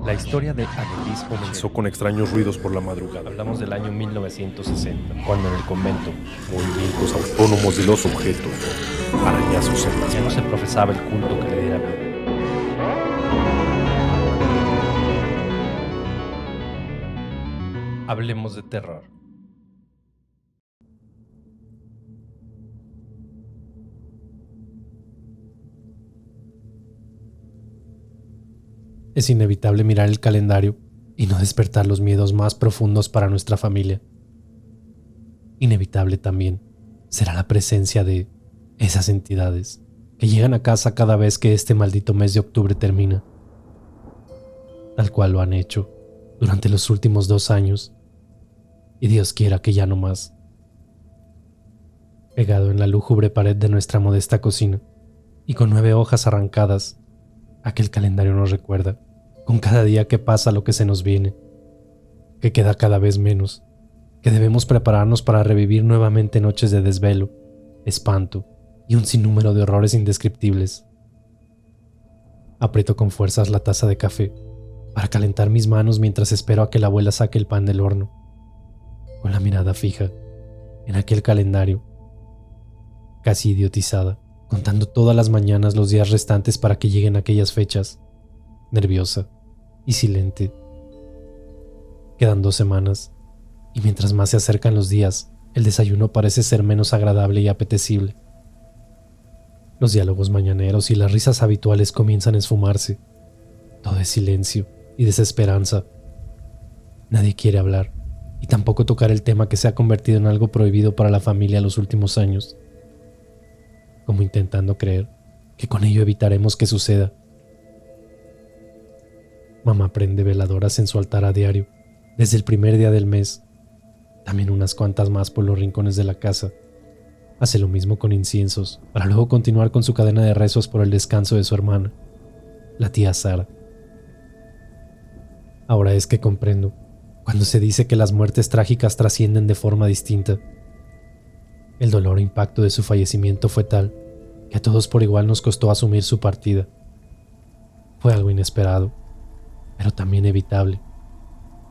La historia de Anelis comenzó Con extraños ruidos por la madrugada. Hablamos del año 1960, cuando en el convento Movimientos autónomos de los objetos. Arañazos en las ya no se paredes. profesaba el culto que le diera vida. Hablemos de terror. Es inevitable mirar el calendario y no despertar los miedos más profundos para nuestra familia. Inevitable también será la presencia de esas entidades que llegan a casa cada vez que este maldito mes de octubre termina, tal cual lo han hecho durante los últimos 2 años, y Dios quiera que ya no más. Pegado en la lúgubre pared de nuestra modesta cocina y con 9 hojas arrancadas, aquel calendario nos recuerda, con cada día que pasa, lo que se nos viene, que queda cada vez menos, que debemos prepararnos para revivir nuevamente noches de desvelo, espanto y un sinnúmero de horrores indescriptibles. Aprieto con fuerzas la taza de café para calentar mis manos mientras espero a que la abuela saque el pan del horno, con la mirada fija en aquel calendario, casi idiotizada, contando todas las mañanas los días restantes para que lleguen aquellas fechas, nerviosa y silente. Quedan 2 semanas, y mientras más se acercan los días, el desayuno parece ser menos agradable y apetecible. Los diálogos mañaneros y las risas habituales comienzan a esfumarse. Todo es silencio y desesperanza. Nadie quiere hablar, y tampoco tocar el tema que se ha convertido en algo prohibido para la familia los últimos años, como intentando creer que con ello evitaremos que suceda. Mamá prende veladoras en su altar a diario, desde el primer día del mes, también unas cuantas más por los rincones de la casa. Hace lo mismo con inciensos, para luego continuar con su cadena de rezos por el descanso de su hermana, la tía Sara. Ahora es que comprendo, cuando se dice que las muertes trágicas trascienden de forma distinta. El dolor e impacto de su fallecimiento fue tal que a todos por igual nos costó asumir su partida. Fue algo inesperado, pero también evitable.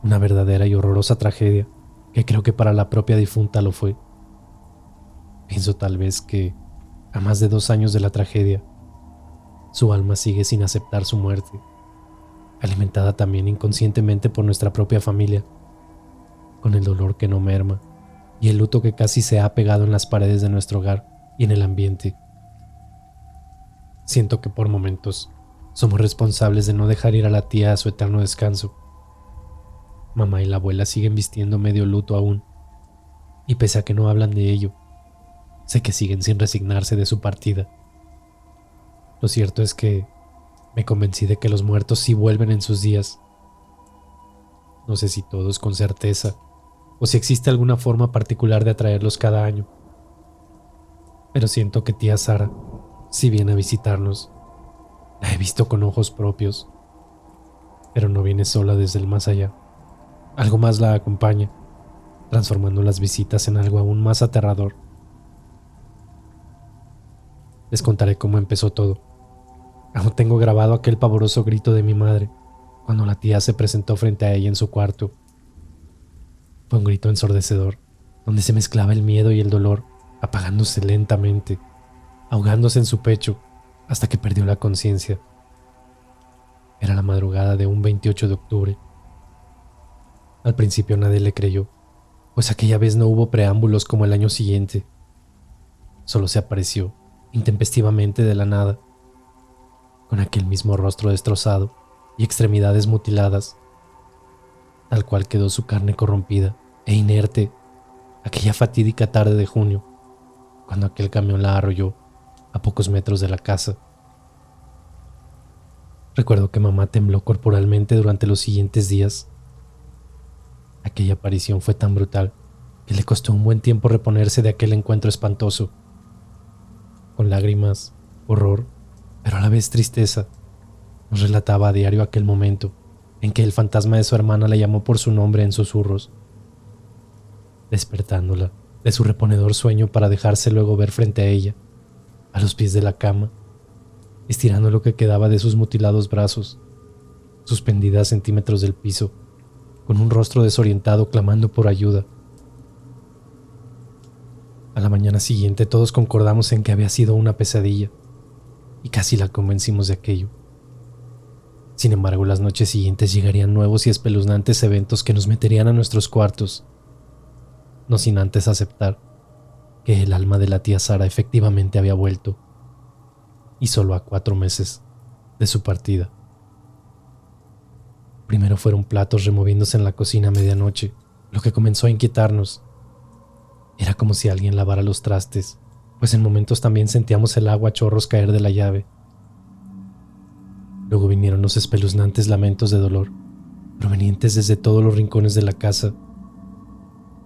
Una verdadera y horrorosa tragedia que creo que para la propia difunta lo fue. Pienso tal vez que, a más de 2 años de la tragedia, su alma sigue sin aceptar su muerte, alimentada también inconscientemente por nuestra propia familia, con el dolor que no merma y el luto que casi se ha pegado en las paredes de nuestro hogar y en el ambiente. Siento que por momentos somos responsables de no dejar ir a la tía a su eterno descanso. Mamá y la abuela siguen vistiendo medio luto aún, y pese a que no hablan de ello, sé que siguen sin resignarse de su partida. Lo cierto es que me convencí de que los muertos sí vuelven en sus días. No sé si todos con certeza, o si existe alguna forma particular de atraerlos cada año. Pero siento que tía Sara sí viene a visitarnos. La he visto con ojos propios, pero no viene sola desde el más allá. Algo más la acompaña, transformando las visitas en algo aún más aterrador. Les contaré cómo empezó todo. Aún tengo grabado aquel pavoroso grito de mi madre cuando la tía se presentó frente a ella en su cuarto. Fue un grito ensordecedor, donde se mezclaba el miedo y el dolor, apagándose lentamente, ahogándose en su pecho hasta que perdió la conciencia. Era la madrugada de un 28 de octubre. Al principio nadie le creyó, pues aquella vez no hubo preámbulos como el año siguiente. Solo se apareció, intempestivamente de la nada, con aquel mismo rostro destrozado y extremidades mutiladas, tal cual quedó su carne corrompida e inerte aquella fatídica tarde de junio, cuando aquel camión la arrolló a pocos metros de la casa. Recuerdo que mamá tembló corporalmente durante los siguientes días. Aquella aparición fue tan brutal que le costó un buen tiempo reponerse de aquel encuentro espantoso. Con lágrimas, horror, pero a la vez tristeza, nos relataba a diario aquel momento en que el fantasma de su hermana la llamó por su nombre en susurros, despertándola de su reponedor sueño para dejarse luego ver frente a ella, a los pies de la cama, estirando lo que quedaba de sus mutilados brazos, suspendida a centímetros del piso, con un rostro desorientado clamando por ayuda. A la mañana siguiente todos concordamos en que había sido una pesadilla, y casi la convencimos de aquello. Sin embargo, las noches siguientes llegarían nuevos y espeluznantes eventos que nos meterían a nuestros cuartos, no sin antes aceptar que el alma de la tía Sara efectivamente había vuelto, y solo a 4 meses de su partida. Primero fueron platos removiéndose en la cocina a medianoche, lo que comenzó a inquietarnos. Era como si alguien lavara los trastes, pues en momentos también sentíamos el agua a chorros caer de la llave. Luego vinieron los espeluznantes lamentos de dolor, provenientes desde todos los rincones de la casa.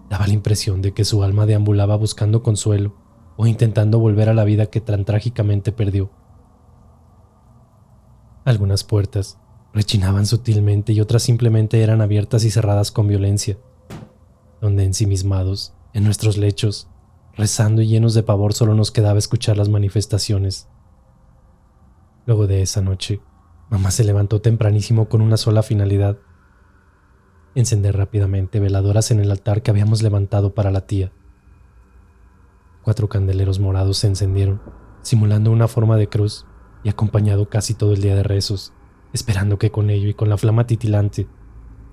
Daba la impresión de que su alma deambulaba buscando consuelo o intentando volver a la vida que tan trágicamente perdió. Algunas puertas rechinaban sutilmente y otras simplemente eran abiertas y cerradas con violencia, donde ensimismados, en nuestros lechos, rezando y llenos de pavor, solo nos quedaba escuchar las manifestaciones. Luego de esa noche, mamá se levantó tempranísimo con una sola finalidad: encender rápidamente veladoras en el altar que habíamos levantado para la tía. 4 candeleros morados se encendieron, simulando una forma de cruz, y acompañado casi todo el día de rezos, esperando que con ello y con la flama titilante,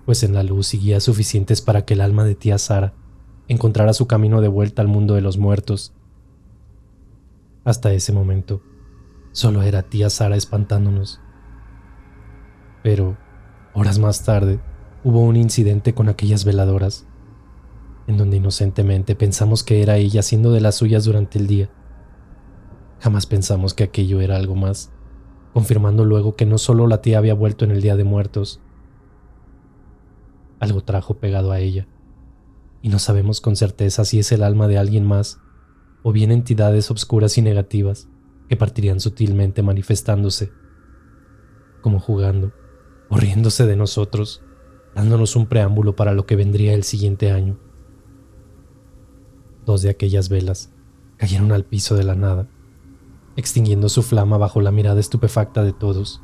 pues en la luz y guías suficientes para que el alma de tía Sara encontrara su camino de vuelta al mundo de los muertos. Hasta ese momento, solo era tía Sara espantándonos. Pero, horas más tarde, hubo un incidente con aquellas veladoras, en donde inocentemente pensamos que era ella haciendo de las suyas durante el día. Jamás pensamos que aquello era algo más, confirmando luego que no solo la tía había vuelto en el Día de Muertos. Algo trajo pegado a ella, y no sabemos con certeza si es el alma de alguien más, o bien entidades obscuras y negativas que partirían sutilmente manifestándose, como jugando o riéndose de nosotros, dándonos un preámbulo para lo que vendría el siguiente año. 2 de aquellas velas cayeron al piso de la nada, extinguiendo su flama bajo la mirada estupefacta de todos.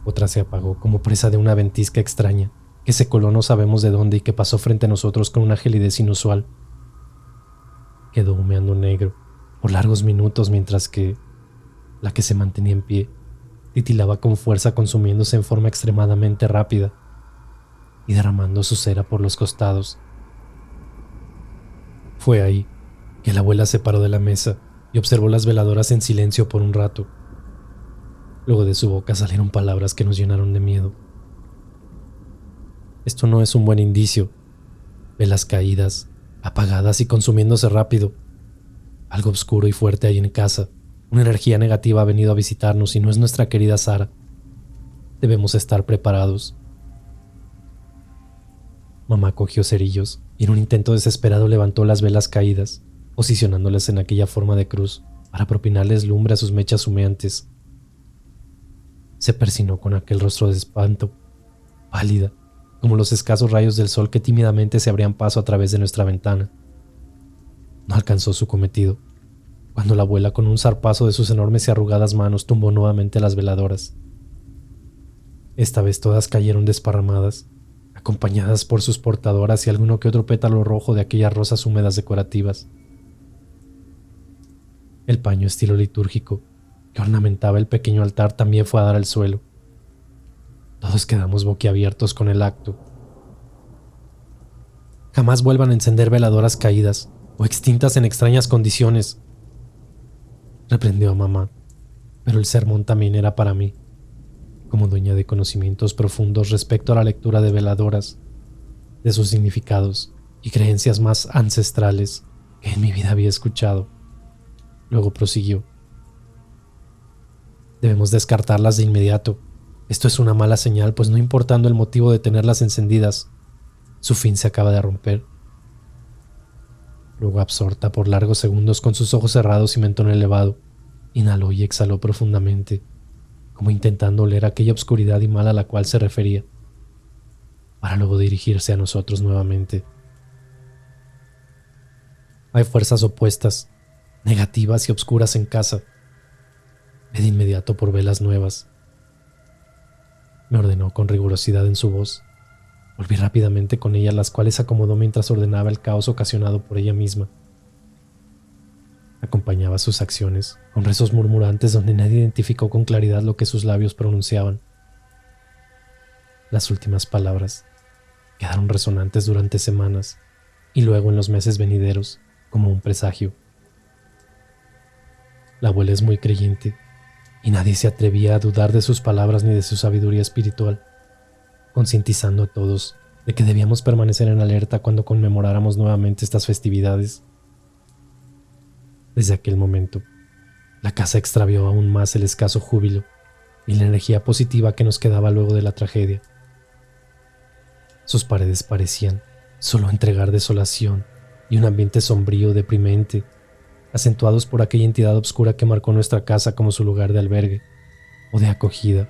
Otra se apagó como presa de una ventisca extraña que se coló no sabemos de dónde y que pasó frente a nosotros con una gelidez inusual. Quedó humeando negro por largos minutos mientras que la que se mantenía en pie titilaba con fuerza, consumiéndose en forma extremadamente rápida y derramando su cera por los costados. Fue ahí que la abuela se paró de la mesa y observó las veladoras en silencio por un rato. Luego de su boca salieron palabras que nos llenaron de miedo. Esto no es un buen indicio. Velas caídas, apagadas y consumiéndose rápido. Algo oscuro y fuerte hay en casa. Una energía negativa ha venido a visitarnos y no es nuestra querida Sara. Debemos estar preparados. Mamá cogió cerillos y en un intento desesperado levantó las velas caídas, posicionándolas en aquella forma de cruz para propinarles lumbre a sus mechas humeantes. Se persinó con aquel rostro de espanto, pálida, como los escasos rayos del sol que tímidamente se abrían paso a través de nuestra ventana. No alcanzó su cometido, cuando la abuela con un zarpazo de sus enormes y arrugadas manos tumbó nuevamente las veladoras. Esta vez todas cayeron desparramadas, acompañadas por sus portadoras y alguno que otro pétalo rojo de aquellas rosas húmedas decorativas. El paño estilo litúrgico que ornamentaba el pequeño altar también fue a dar al suelo. Todos quedamos boquiabiertos con el acto. Jamás vuelvan a encender veladoras caídas o extintas en extrañas condiciones, reprendió a mamá, pero el sermón también era para mí, como dueña de conocimientos profundos respecto a la lectura de veladoras, de sus significados y creencias más ancestrales que en mi vida había escuchado. Luego prosiguió: debemos descartarlas de inmediato. Esto es una mala señal, pues no importando el motivo de tenerlas encendidas, su fin se acaba de romper. Luego, absorta por largos segundos con sus ojos cerrados y mentón elevado, inhaló y exhaló profundamente, como intentando oler aquella oscuridad y mal a la cual se refería, para luego dirigirse a nosotros nuevamente. Hay fuerzas opuestas, negativas y obscuras en casa. Ve de inmediato por velas nuevas. me ordenó con rigurosidad en su voz. Volví rápidamente con ella, las cuales acomodó mientras ordenaba el caos ocasionado por ella misma. Acompañaba sus acciones con rezos murmurantes donde nadie identificó con claridad lo que sus labios pronunciaban. Las últimas palabras quedaron resonantes durante semanas y luego en los meses venideros como un presagio. La abuela es muy creyente y nadie se atrevía a dudar de sus palabras ni de su sabiduría espiritual, concientizando a todos de que debíamos permanecer en alerta cuando conmemoráramos nuevamente estas festividades. Desde aquel momento, la casa extravió aún más el escaso júbilo y la energía positiva que nos quedaba luego de la tragedia. Sus paredes parecían solo entregar desolación y un ambiente sombrío, deprimente, acentuados por aquella entidad oscura que marcó nuestra casa como su lugar de albergue o de acogida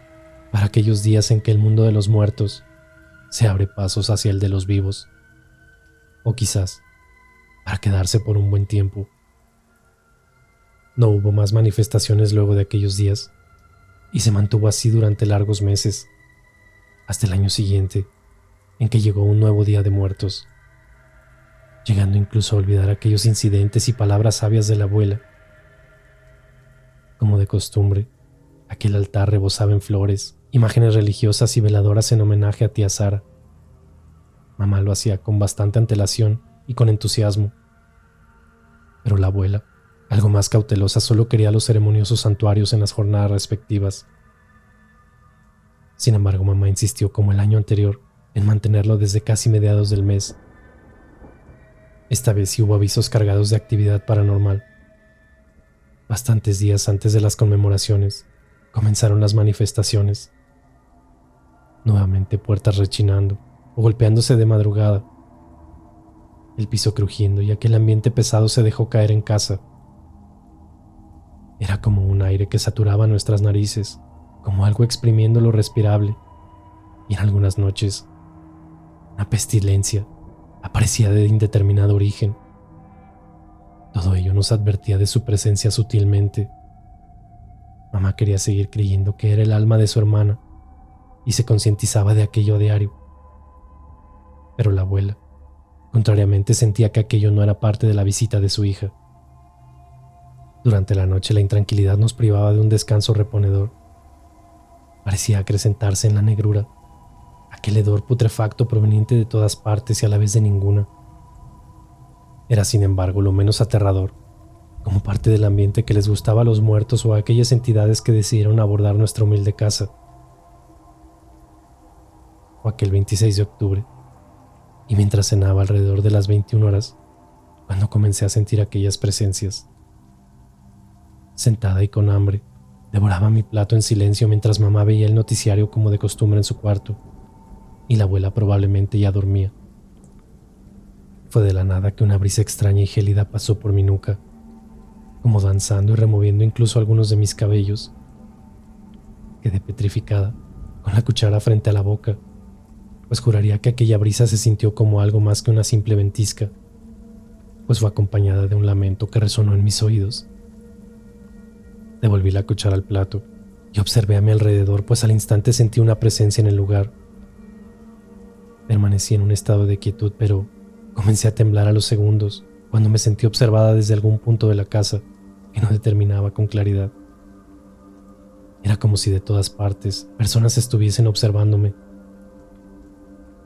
para aquellos días en que el mundo de los muertos se abre pasos hacia el de los vivos, o quizás para quedarse por un buen tiempo. No hubo más manifestaciones luego de aquellos días, y se mantuvo así durante largos meses, hasta el año siguiente, en que llegó un nuevo día de muertos, llegando incluso a olvidar aquellos incidentes y palabras sabias de la abuela. Como de costumbre, aquel altar rebosaba en flores, imágenes religiosas y veladoras en homenaje a tía Sara. Mamá lo hacía con bastante antelación y con entusiasmo, pero la abuela, algo más cautelosa, solo quería los ceremoniosos santuarios en las jornadas respectivas. Sin embargo, mamá insistió, como el año anterior, en mantenerlo desde casi mediados del mes. Esta vez sí hubo avisos cargados de actividad paranormal. Bastantes días antes de las conmemoraciones, comenzaron las manifestaciones. Nuevamente puertas rechinando o golpeándose de madrugada, el piso crujiendo y aquel ambiente pesado se dejó caer en casa. Era como un aire que saturaba nuestras narices, como algo exprimiendo lo respirable, y en algunas noches, una pestilencia aparecía de indeterminado origen. Todo ello nos advertía de su presencia sutilmente. Mamá quería seguir creyendo que era el alma de su hermana y se concientizaba de aquello a diario. Pero la abuela, contrariamente, sentía que aquello no era parte de la visita de su hija. Durante la noche la intranquilidad nos privaba de un descanso reponedor. Parecía acrecentarse en la negrura, aquel hedor putrefacto proveniente de todas partes y a la vez de ninguna. Era, sin embargo, lo menos aterrador, como parte del ambiente que les gustaba a los muertos o a aquellas entidades que decidieron abordar nuestra humilde casa. O aquel 26 de octubre, y mientras cenaba alrededor de las 21 horas, cuando comencé a sentir aquellas presencias. Sentada y con hambre, devoraba mi plato en silencio mientras mamá veía el noticiario como de costumbre en su cuarto, y la abuela probablemente ya dormía. Fue de la nada que una brisa extraña y gélida pasó por mi nuca, como danzando y removiendo incluso algunos de mis cabellos. Quedé petrificada, con la cuchara frente a la boca, pues juraría que aquella brisa se sintió como algo más que una simple ventisca, pues fue acompañada de un lamento que resonó en mis oídos. Devolví la cuchara al plato y observé a mi alrededor, pues al instante sentí una presencia en el lugar. Permanecí en un estado de quietud, pero comencé a temblar a los segundos cuando me sentí observada desde algún punto de la casa que no determinaba con claridad. Era como si de todas partes personas estuviesen observándome.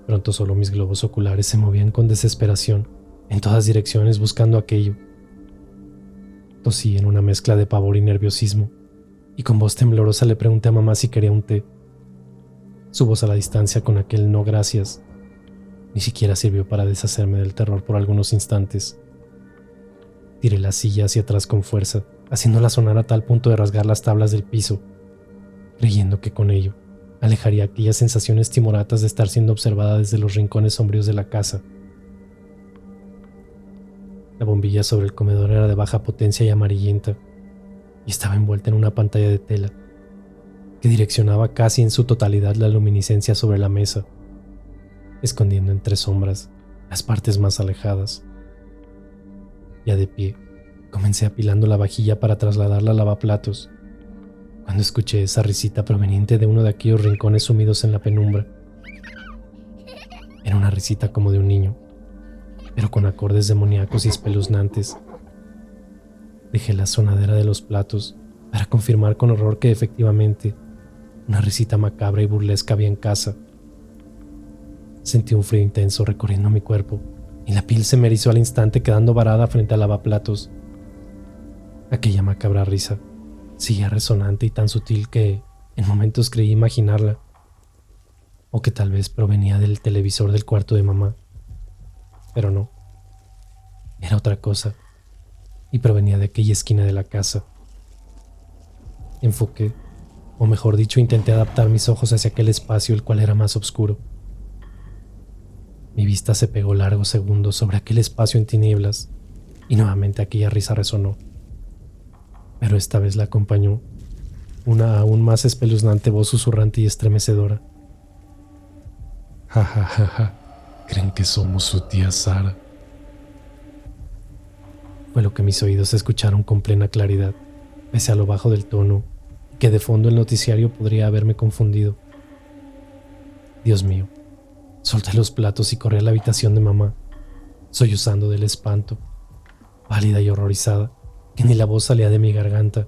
Pronto solo mis globos oculares se movían con desesperación en todas direcciones buscando aquello. Tosí en una mezcla de pavor y nerviosismo, y con voz temblorosa le pregunté a mamá si quería un té. Su voz a la distancia con aquel no gracias ni siquiera sirvió para deshacerme del terror por algunos instantes. Tiré la silla hacia atrás con fuerza, haciéndola sonar a tal punto de rasgar las tablas del piso, creyendo que con ello alejaría aquellas sensaciones timoratas de estar siendo observada desde los rincones sombríos de la casa. La bombilla sobre el comedor era de baja potencia y amarillenta, y estaba envuelta en una pantalla de tela que direccionaba casi en su totalidad la luminiscencia sobre la mesa, escondiendo entre sombras las partes más alejadas. Ya de pie, comencé apilando la vajilla para trasladarla al lavaplatos, cuando escuché esa risita proveniente de uno de aquellos rincones sumidos en la penumbra. Era una risita como de un niño, pero con acordes demoníacos y espeluznantes. Dejé la sonadera de los platos para confirmar con horror que efectivamente una risita macabra y burlesca había en casa. Sentí un frío intenso recorriendo mi cuerpo y la piel se me erizó al instante, quedando varada frente al lavaplatos. Aquella macabra risa seguía resonante y tan sutil que en momentos creí imaginarla, o que tal vez provenía del televisor del cuarto de mamá. Pero no, era otra cosa, y provenía de aquella esquina de la casa. Enfoqué, o mejor dicho, intenté adaptar mis ojos hacia aquel espacio, el cual era más oscuro. Mi vista se pegó largos segundos sobre aquel espacio en tinieblas, y nuevamente aquella risa resonó. Pero esta vez la acompañó una aún más espeluznante voz susurrante y estremecedora. Ja, ja, ja, ja. Creen que somos su tía Sara. Fue lo que mis oídos escucharon con plena claridad, pese a lo bajo del tono, que de fondo el noticiario podría haberme confundido. Dios mío, solté los platos y corrí a la habitación de mamá, sollozando del espanto, pálida y horrorizada, que ni la voz salía de mi garganta,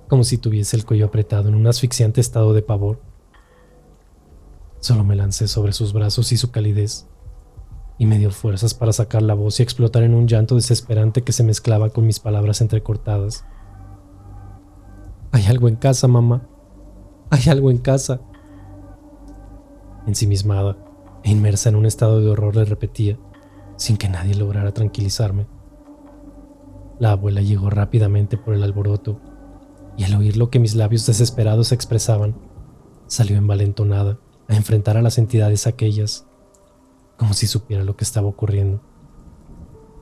como si tuviese el cuello apretado en un asfixiante estado de pavor. Solo me lancé sobre sus brazos y su calidez, y me dio fuerzas para sacar la voz y explotar en un llanto desesperante que se mezclaba con mis palabras entrecortadas. «Hay algo en casa, mamá. Hay algo en casa». Ensimismada e inmersa en un estado de horror le repetía, sin que nadie lograra tranquilizarme. La abuela llegó rápidamente por el alboroto, y al oír lo que mis labios desesperados expresaban, salió envalentonada a enfrentar a las entidades aquellas, como si supiera lo que estaba ocurriendo.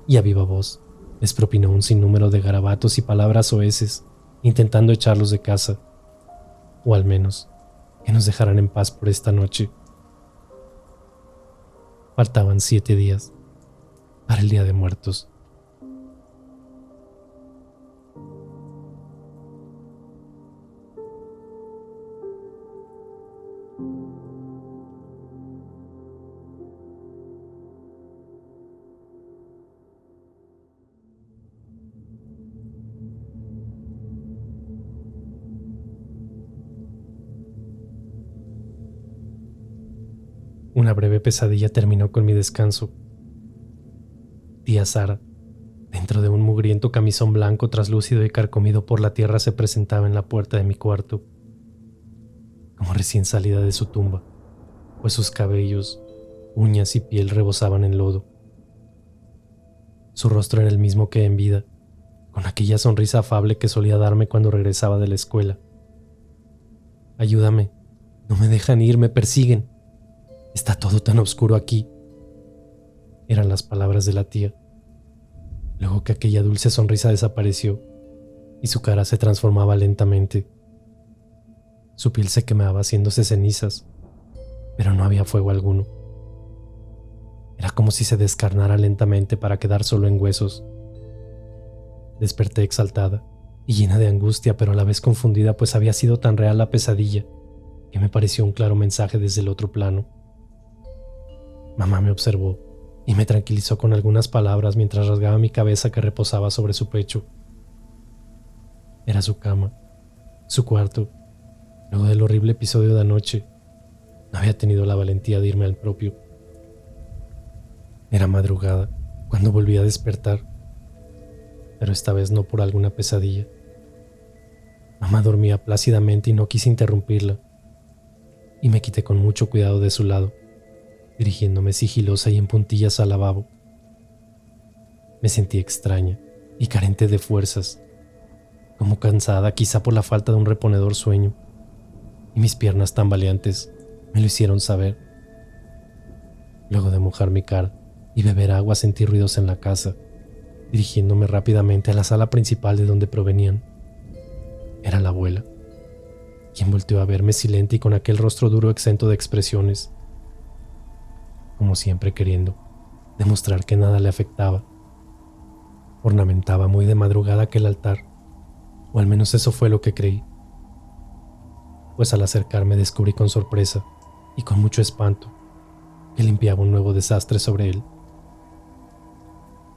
Y a viva voz les propinó un sinnúmero de garabatos y palabras soeces, intentando echarlos de casa, o al menos que nos dejaran en paz por esta noche. Faltaban 7 días para el Día de Muertos. Una breve pesadilla terminó con mi descanso. Tía Sara, dentro de un mugriento camisón blanco traslúcido y carcomido por la tierra, se presentaba en la puerta de mi cuarto, como recién salida de su tumba, pues sus cabellos, uñas y piel rebosaban en lodo. Su rostro era el mismo que en vida, con aquella sonrisa afable que solía darme cuando regresaba de la escuela. «Ayúdame, no me dejan ir, me persiguen. Está todo tan oscuro aquí», eran las palabras de la tía, luego que aquella dulce sonrisa desapareció y su cara se transformaba lentamente. Su piel se quemaba haciéndose cenizas, pero no había fuego alguno. Era como si se descarnara lentamente para quedar solo en huesos. Desperté exaltada y llena de angustia, pero a la vez confundida, pues había sido tan real la pesadilla que me pareció un claro mensaje desde el otro plano. Mamá me observó y me tranquilizó con algunas palabras mientras rasgaba mi cabeza que reposaba sobre su pecho. Era su cama, su cuarto. Luego del horrible episodio de anoche, no había tenido la valentía de irme al propio. Era madrugada cuando volví a despertar, pero esta vez no por alguna pesadilla. Mamá dormía plácidamente y no quise interrumpirla, y me quité con mucho cuidado de su lado, dirigiéndome sigilosa y en puntillas al lavabo. Me sentí extraña y carente de fuerzas, como cansada quizá por la falta de un reponedor sueño, y mis piernas tambaleantes me lo hicieron saber. Luego de mojar mi cara y beber agua, sentí ruidos en la casa, dirigiéndome rápidamente a la sala principal de donde provenían. Era la abuela, quien volteó a verme silente y con aquel rostro duro exento de expresiones, como siempre queriendo demostrar que nada le afectaba. Ornamentaba muy de madrugada aquel altar, o al menos eso fue lo que creí, pues al acercarme descubrí con sorpresa y con mucho espanto que limpiaba un nuevo desastre sobre él.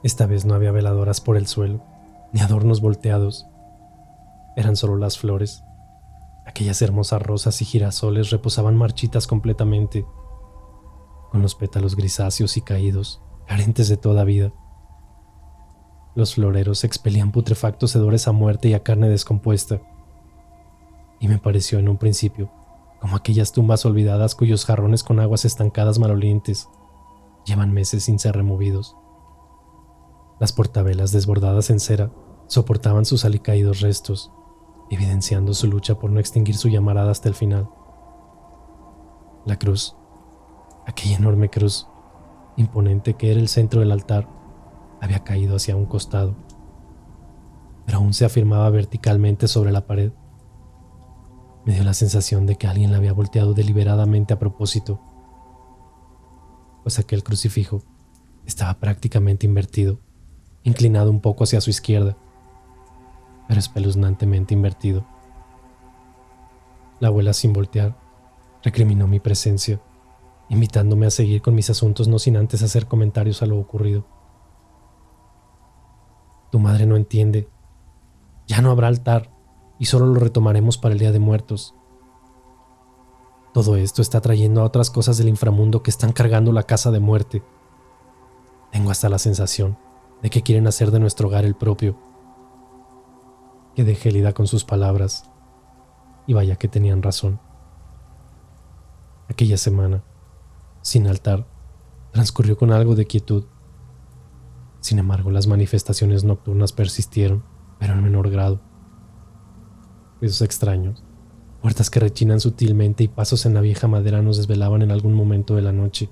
Esta vez no había veladoras por el suelo, ni adornos volteados. Eran solo las flores. Aquellas hermosas rosas y girasoles reposaban marchitas completamente, con los pétalos grisáceos y caídos, carentes de toda vida. Los floreros expelían putrefactos hedores a muerte y a carne descompuesta, y me pareció en un principio como aquellas tumbas olvidadas cuyos jarrones con aguas estancadas malolientes llevan meses sin ser removidos. Las portavelas desbordadas en cera soportaban sus alicaídos restos, evidenciando su lucha por no extinguir su llamarada hasta el final. La cruz, aquella enorme cruz, imponente que era el centro del altar, había caído hacia un costado, pero aún se afirmaba verticalmente sobre la pared. Me dio la sensación de que alguien la había volteado deliberadamente a propósito, pues aquel crucifijo estaba prácticamente invertido, inclinado un poco hacia su izquierda, pero espeluznantemente invertido. La abuela, sin voltear, recriminó mi presencia, invitándome a seguir con mis asuntos no sin antes hacer comentarios a lo ocurrido. Tu madre no entiende. Ya no habrá altar y solo lo retomaremos para el Día de Muertos. Todo esto está trayendo a otras cosas del inframundo que están cargando la casa de muerte. Tengo hasta la sensación de que quieren hacer de nuestro hogar el propio. Quedé gélida con sus palabras, y vaya que tenían razón. Aquella semana, sin altar, transcurrió con algo de quietud. Sin embargo, las manifestaciones nocturnas persistieron, pero en menor grado. Ruidos extraños, puertas que rechinan sutilmente y pasos en la vieja madera nos desvelaban en algún momento de la noche.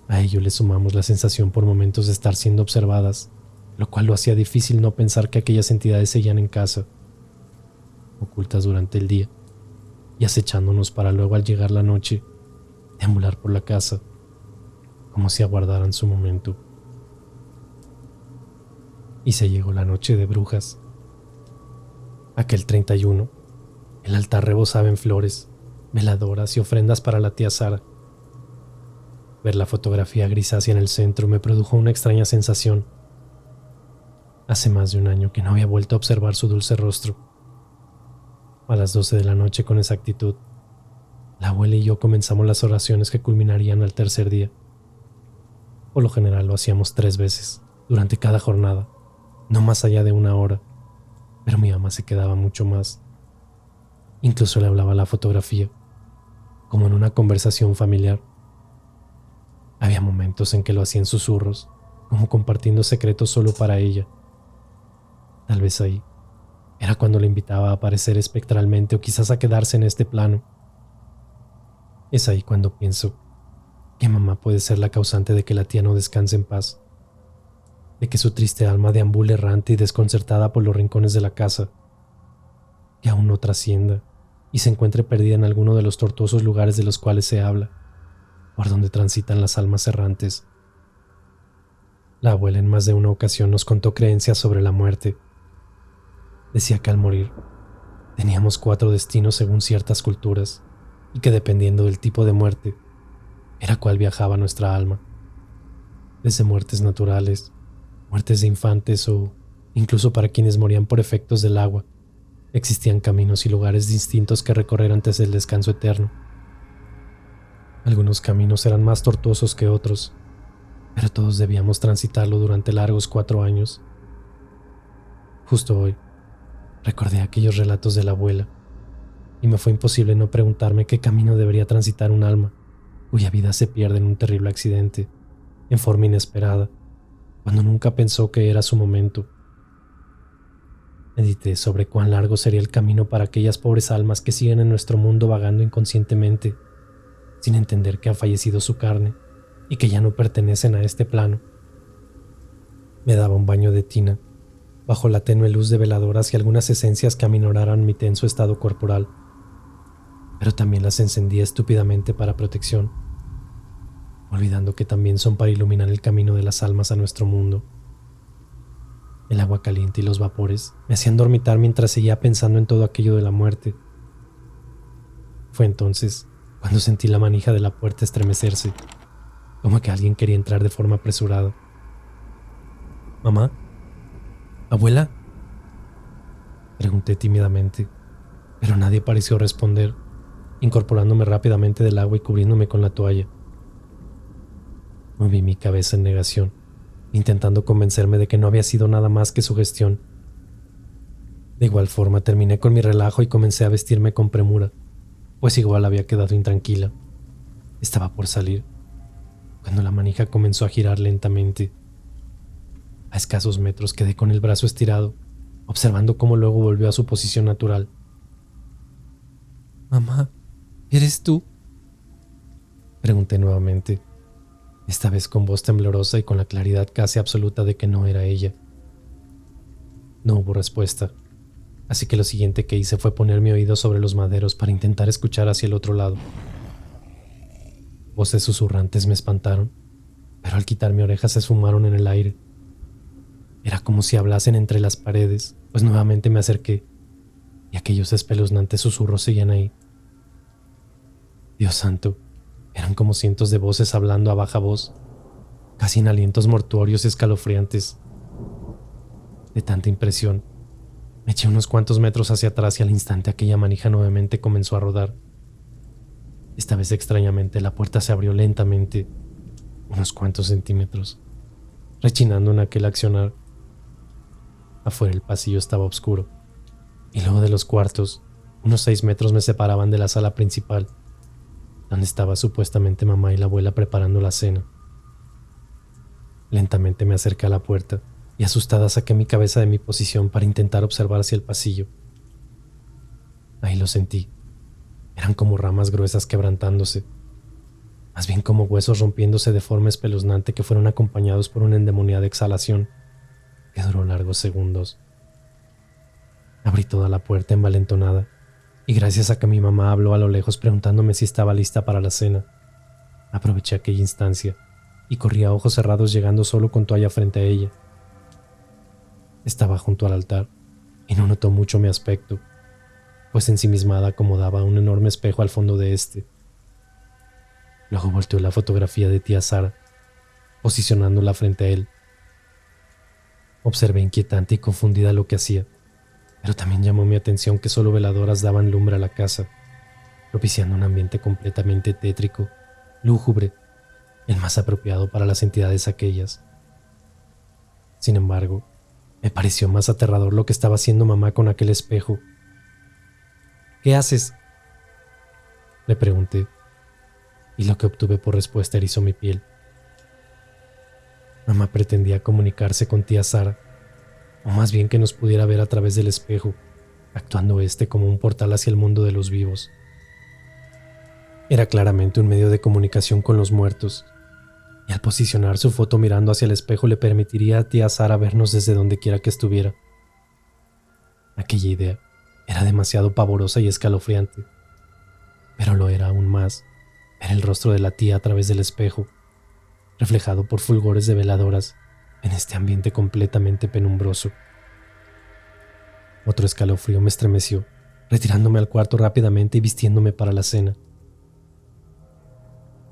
A ello le sumamos la sensación por momentos de estar siendo observadas, lo cual lo hacía difícil no pensar que aquellas entidades seguían en casa, ocultas durante el día, y acechándonos para luego al llegar la noche, deambular por la casa, como si aguardaran su momento. Y se llegó la noche de brujas. Aquel 31, el altar rebosaba en flores, veladoras y ofrendas para la tía Sara. Ver la fotografía grisácea en el centro me produjo una extraña sensación. Hace más de un año que no había vuelto a observar su dulce rostro. A las 12 de la noche, con exactitud, la abuela y yo comenzamos las oraciones que culminarían al tercer día. Por lo general lo hacíamos 3 veces, durante cada jornada, no más allá de 1 hora, pero mi mamá se quedaba mucho más. Incluso le hablaba a la fotografía, como en una conversación familiar. Había momentos en que lo hacía en susurros, como compartiendo secretos solo para ella. Tal vez ahí era cuando le invitaba a aparecer espectralmente o quizás a quedarse en este plano. Es ahí cuando pienso que mamá puede ser la causante de que la tía no descanse en paz, de que su triste alma deambule errante y desconcertada por los rincones de la casa, que aún no trascienda y se encuentre perdida en alguno de los tortuosos lugares de los cuales se habla, por donde transitan las almas errantes. La abuela en más de una ocasión nos contó creencias sobre la muerte. Decía que al morir teníamos 4 destinos según ciertas culturas y que dependiendo del tipo de muerte era cuál viajaba nuestra alma. Desde muertes naturales, muertes de infantes o incluso para quienes morían por efectos del agua, existían caminos y lugares distintos que recorrer antes del descanso eterno. Algunos caminos eran más tortuosos que otros, pero todos debíamos transitarlo durante largos 4 años. Justo hoy, recordé aquellos relatos de la abuela, y me fue imposible no preguntarme qué camino debería transitar un alma cuya vida se pierde en un terrible accidente, en forma inesperada, cuando nunca pensó que era su momento. Medité sobre cuán largo sería el camino para aquellas pobres almas que siguen en nuestro mundo vagando inconscientemente, sin entender que ha fallecido su carne y que ya no pertenecen a este plano. Me daba un baño de tina, bajo la tenue luz de veladoras y algunas esencias que aminoraran mi tenso estado corporal, pero también las encendía estúpidamente para protección, olvidando que también son para iluminar el camino de las almas a nuestro mundo. El agua caliente y los vapores me hacían dormitar mientras seguía pensando en todo aquello de la muerte, Fue entonces cuando sentí la manija de la puerta estremecerse, como que alguien quería entrar de forma apresurada. ¿Mamá? ¿Abuela? Pregunté tímidamente, pero nadie pareció responder, incorporándome rápidamente del agua y cubriéndome con la toalla. Moví mi cabeza en negación, intentando convencerme de que no había sido nada más que sugestión. De igual forma terminé con mi relajo y comencé a vestirme con premura, pues igual había quedado intranquila. Estaba por salir, cuando la manija comenzó a girar lentamente. A escasos metros quedé con el brazo estirado, observando cómo luego volvió a su posición natural. «Mamá, ¿eres tú?», pregunté nuevamente, esta vez con voz temblorosa y con la claridad casi absoluta de que no era ella. No hubo respuesta, así que lo siguiente que hice fue poner mi oído sobre los maderos para intentar escuchar hacia el otro lado. Voces susurrantes me espantaron, pero al quitar mi oreja se esfumaron en el aire. Era como si hablasen entre las paredes, pues nuevamente me acerqué, y aquellos espeluznantes susurros seguían ahí. Dios santo, eran como cientos de voces hablando a baja voz, casi en alientos mortuorios y escalofriantes. De tanta impresión, me eché unos cuantos metros hacia atrás y al instante aquella manija nuevamente comenzó a rodar. Esta vez extrañamente la puerta se abrió lentamente, unos cuantos centímetros, rechinando en aquel accionar. Afuera el pasillo estaba oscuro, y luego de los cuartos, unos 6 metros me separaban de la sala principal, donde estaba supuestamente mamá y la abuela preparando la cena. Lentamente me acerqué a la puerta y asustada saqué mi cabeza de mi posición para intentar observar hacia el pasillo. Ahí lo sentí. Eran como ramas gruesas quebrantándose, más bien como huesos rompiéndose de forma espeluznante que fueron acompañados por una endemoniada exhalación que duró largos segundos. Abrí toda la puerta envalentonada y gracias a que mi mamá habló a lo lejos preguntándome si estaba lista para la cena, aproveché aquella instancia y corrí a ojos cerrados llegando solo con toalla frente a ella. Estaba junto al altar y no notó mucho mi aspecto, pues ensimismada acomodaba un enorme espejo al fondo de este. Luego volteó la fotografía de tía Sara, posicionándola frente a él. Observé inquietante y confundida lo que hacía, pero también llamó mi atención que solo veladoras daban lumbre a la casa, propiciando un ambiente completamente tétrico, lúgubre, el más apropiado para las entidades aquellas. Sin embargo, me pareció más aterrador lo que estaba haciendo mamá con aquel espejo. «¿Qué haces?», le pregunté, y lo que obtuve por respuesta erizó mi piel. Mamá pretendía comunicarse con tía Sara, o más bien que nos pudiera ver a través del espejo, actuando como un portal hacia el mundo de los vivos. Era claramente un medio de comunicación con los muertos, y al posicionar su foto mirando hacia el espejo le permitiría a tía Sara vernos desde donde quiera que estuviera. Aquella idea era demasiado pavorosa y escalofriante, pero lo era aún más ver el rostro de la tía a través del espejo, reflejado por fulgores de veladoras en este ambiente completamente penumbroso. Otro escalofrío me estremeció, retirándome al cuarto rápidamente y vistiéndome para la cena.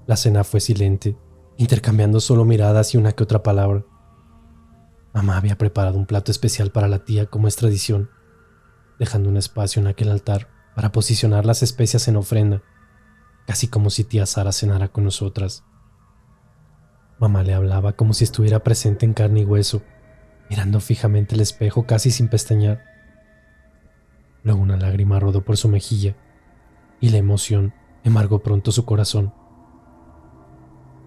La cena fue silente, intercambiando solo miradas y una que otra palabra. Mamá había preparado un plato especial para la tía como es tradición, dejando un espacio en aquel altar para posicionar las especias en ofrenda, casi como si tía Sara cenara con nosotras. Mamá le hablaba como si estuviera presente en carne y hueso, mirando fijamente el espejo casi sin pestañear. Luego una lágrima rodó por su mejilla, y la emoción embargó pronto su corazón.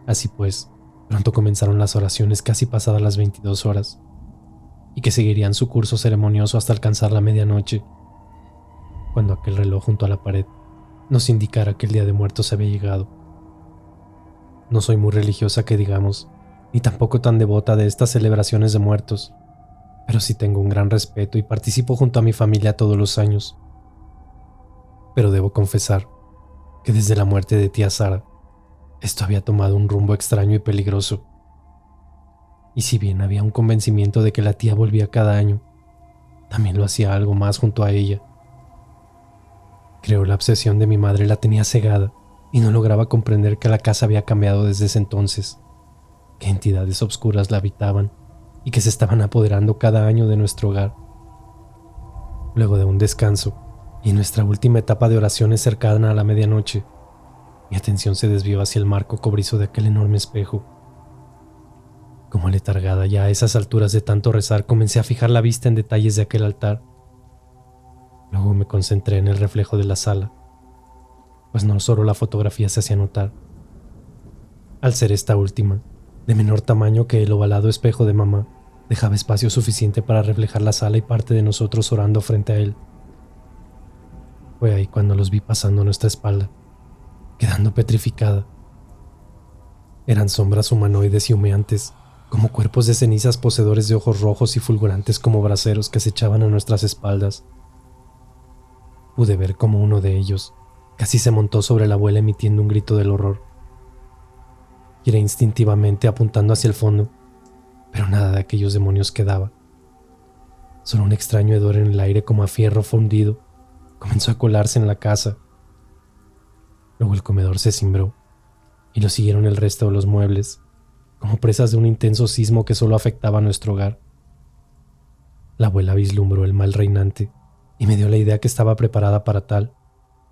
Así pues, pronto comenzaron las oraciones casi pasadas las 22 horas, y que seguirían su curso ceremonioso hasta alcanzar la medianoche, cuando aquel reloj junto a la pared nos indicara que el Día de Muertos había llegado. No soy muy religiosa que digamos, ni tampoco tan devota de estas celebraciones de muertos, pero sí tengo un gran respeto y participo junto a mi familia todos los años. Pero debo confesar que desde la muerte de tía Sara, esto había tomado un rumbo extraño y peligroso. Y si bien había un convencimiento de que la tía volvía cada año, también lo hacía algo más junto a ella. Creo la obsesión de mi madre la tenía cegada y no lograba comprender que la casa había cambiado desde ese entonces, que entidades obscuras la habitaban y que se estaban apoderando cada año de nuestro hogar. Luego de un descanso y en nuestra última etapa de oraciones cercana a la medianoche, mi atención se desvió hacia el marco cobrizo de aquel enorme espejo. Como letargada ya a esas alturas de tanto rezar, comencé a fijar la vista en detalles de aquel altar. Luego me concentré en el reflejo de la sala, pues no solo la fotografía se hacía notar. Al ser esta última, de menor tamaño que el ovalado espejo de mamá, dejaba espacio suficiente para reflejar la sala y parte de nosotros orando frente a él. Fue ahí cuando los vi pasando a nuestra espalda, quedando petrificada. Eran sombras humanoides y humeantes, como cuerpos de cenizas poseedores de ojos rojos y fulgurantes como braseros que se echaban a nuestras espaldas. Pude ver cómo uno de ellos casi se montó sobre la abuela emitiendo un grito del horror. Giré instintivamente apuntando hacia el fondo, pero nada de aquellos demonios quedaba. Solo un extraño hedor en el aire como a fierro fundido comenzó a colarse en la casa. Luego el comedor se cimbró y lo siguieron el resto de los muebles, como presas de un intenso sismo que solo afectaba a nuestro hogar. La abuela vislumbró el mal reinante y me dio la idea que estaba preparada para tal,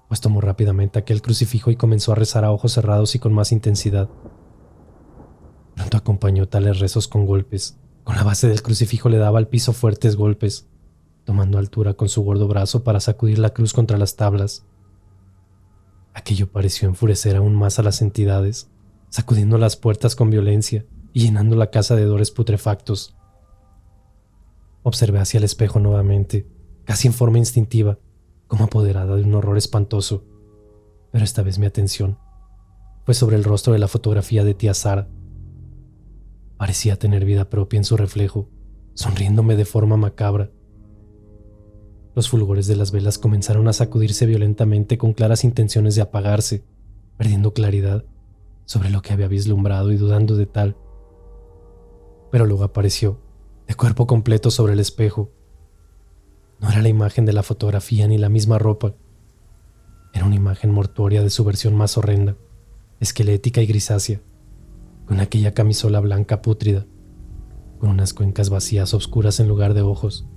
pues tomó rápidamente aquel crucifijo y comenzó a rezar a ojos cerrados y con más intensidad. Pronto acompañó tales rezos con golpes. Con la base del crucifijo le daba al piso fuertes golpes, tomando altura con su gordo brazo para sacudir la cruz contra las tablas. Aquello pareció enfurecer aún más a las entidades, sacudiendo las puertas con violencia y llenando la casa de hedores putrefactos. Observé hacia el espejo nuevamente, casi en forma instintiva, como apoderada de un horror espantoso, pero esta vez mi atención fue sobre el rostro de la fotografía de tía Sara. Parecía tener vida propia en su reflejo, sonriéndome de forma macabra. Los fulgores de las velas comenzaron a sacudirse violentamente con claras intenciones de apagarse, perdiendo claridad sobre lo que había vislumbrado y dudando de tal. Pero luego apareció, de cuerpo completo sobre el espejo. No era la imagen de la fotografía ni la misma ropa. Era una imagen mortuoria de su versión más horrenda, esquelética y grisácea, con aquella camisola blanca pútrida, con unas cuencas vacías oscuras en lugar de ojos,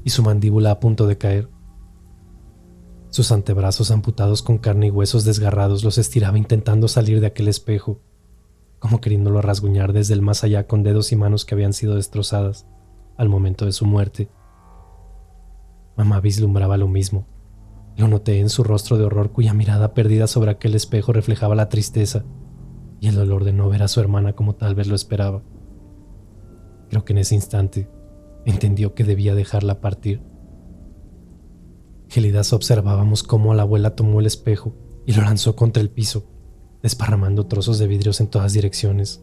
y su mandíbula a punto de caer. Sus antebrazos amputados con carne y huesos desgarrados los estiraba intentando salir de aquel espejo, como queriéndolo rasguñar desde el más allá con dedos y manos que habían sido destrozadas al momento de su muerte. Mamá vislumbraba lo mismo. Lo noté en su rostro de horror, cuya mirada perdida sobre aquel espejo reflejaba la tristeza y el dolor de no ver a su hermana como tal vez lo esperaba. Creo que en ese instante entendió que debía dejarla partir. Gélidas observábamos cómo la abuela tomó el espejo y lo lanzó contra el piso, desparramando trozos de vidrios en todas direcciones.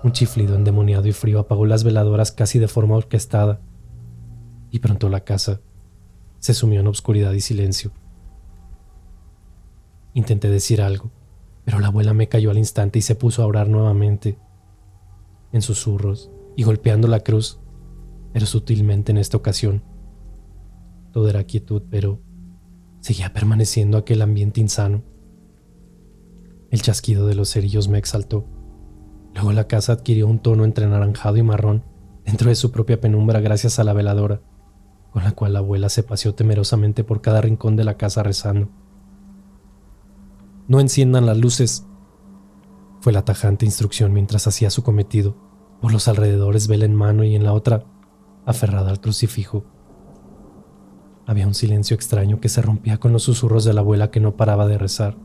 Un chiflido endemoniado y frío apagó las veladoras casi de forma orquestada, y pronto la casa se sumió en obscuridad y silencio. Intenté decir algo, pero la abuela me cayó al instante y se puso a orar nuevamente, en susurros y golpeando la cruz, pero sutilmente en esta ocasión. Todo era quietud, pero seguía permaneciendo aquel ambiente insano. El chasquido de los cerillos me exaltó. Luego la casa adquirió un tono entre anaranjado y marrón dentro de su propia penumbra gracias a la veladora, con la cual la abuela se paseó temerosamente por cada rincón de la casa rezando. «No enciendan las luces», fue la tajante instrucción mientras hacía su cometido, por los alrededores vela en mano y en la otra, aferrada al crucifijo. Había un silencio extraño que se rompía con los susurros de la abuela que no paraba de rezar.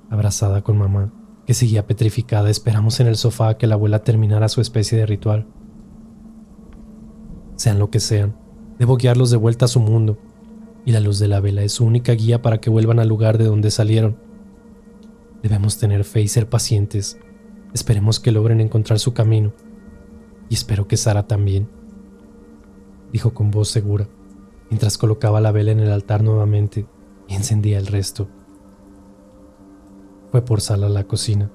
Abrazada con mamá, que seguía petrificada, esperamos en el sofá a que la abuela terminara su especie de ritual. Sean lo que sean, debo guiarlos de vuelta a su mundo, y la luz de la vela es su única guía para que vuelvan al lugar de donde salieron. Debemos tener fe y ser pacientes. Esperemos que logren encontrar su camino, y espero que Sara también, dijo con voz segura, mientras colocaba la vela en el altar nuevamente y encendía el resto. Fue por Sara a la cocina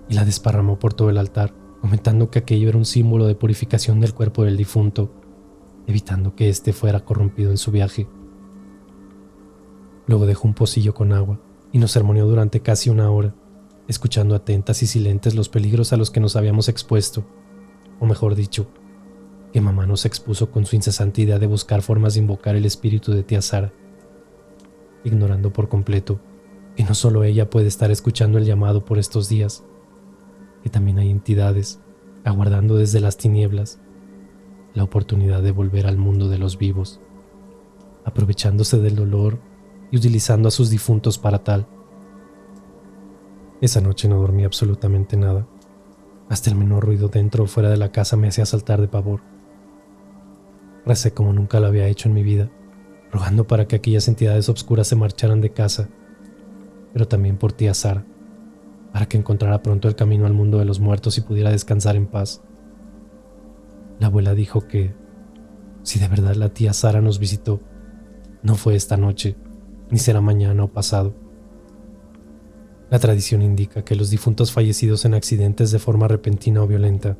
y la desparramó por todo el altar, comentando que aquello era un símbolo de purificación del cuerpo del difunto, evitando que éste fuera corrompido en su viaje. Luego dejó un pocillo con agua y nos sermoneó durante casi una hora, escuchando atentas y silentes los peligros a los que nos habíamos expuesto, o mejor dicho, que mamá nos expuso con su incesante idea de buscar formas de invocar el espíritu de tía Sara, ignorando por completo que no solo ella puede estar escuchando el llamado por estos días, que también hay entidades aguardando desde las tinieblas la oportunidad de volver al mundo de los vivos, aprovechándose del dolor y utilizando a sus difuntos para tal. Esa noche no dormí absolutamente nada. Hasta el menor ruido dentro o fuera de la casa me hacía saltar de pavor. Recé como nunca lo había hecho en mi vida, rogando para que aquellas entidades obscuras se marcharan de casa, pero también por tía Sara, para que encontrara pronto el camino al mundo de los muertos y pudiera descansar en paz. La abuela dijo que, si de verdad la tía Sara nos visitó, no fue esta noche, ni será mañana o pasado. La tradición indica que los difuntos fallecidos en accidentes de forma repentina o violenta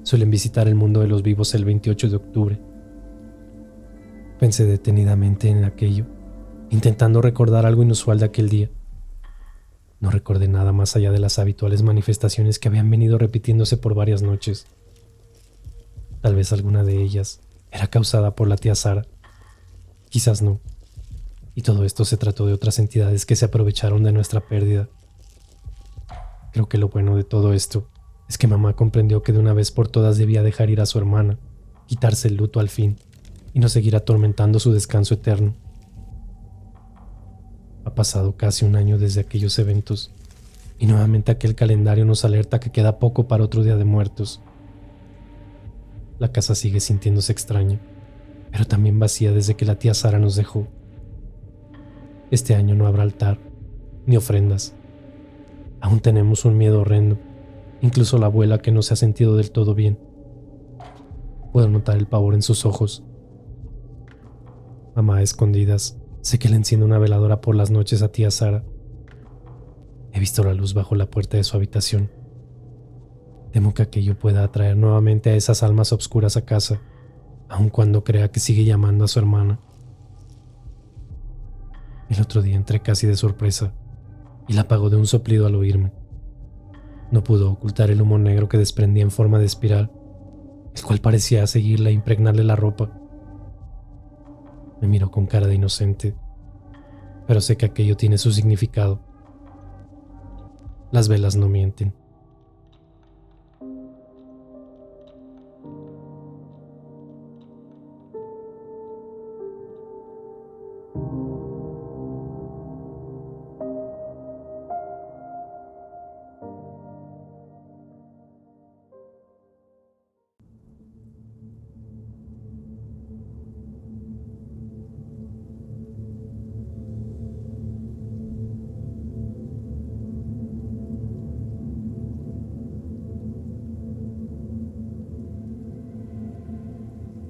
suelen visitar el mundo de los vivos el 28 de octubre. Pensé detenidamente en aquello, intentando recordar algo inusual de aquel día. No recordé nada más allá de las habituales manifestaciones que habían venido repitiéndose por varias noches. Tal vez alguna de ellas era causada por la tía Sara. Quizás no. Y todo esto se trató de otras entidades que se aprovecharon de nuestra pérdida. Creo que lo bueno de todo esto es que mamá comprendió que de una vez por todas debía dejar ir a su hermana, quitarse el luto al fin y no seguir atormentando su descanso eterno. Ha pasado casi un año desde aquellos eventos y nuevamente aquel calendario nos alerta que queda poco para otro día de muertos. La casa sigue sintiéndose extraña, pero también vacía desde que la tía Sara nos dejó. Este año no habrá altar, ni ofrendas. Aún tenemos un miedo horrendo, incluso la abuela que no se ha sentido del todo bien. Puedo notar el pavor en sus ojos. Mamá a escondidas, sé que le enciende una veladora por las noches a tía Sara. He visto la luz bajo la puerta de su habitación. Temo que aquello pueda atraer nuevamente a esas almas obscuras a casa, aun cuando crea que sigue llamando a su hermana. El otro día entré casi de sorpresa y la apagó de un soplido al oírme. No pudo ocultar el humo negro que desprendía en forma de espiral, el cual parecía seguirla e impregnarle la ropa. Me miró con cara de inocente, pero sé que aquello tiene su significado. Las velas no mienten.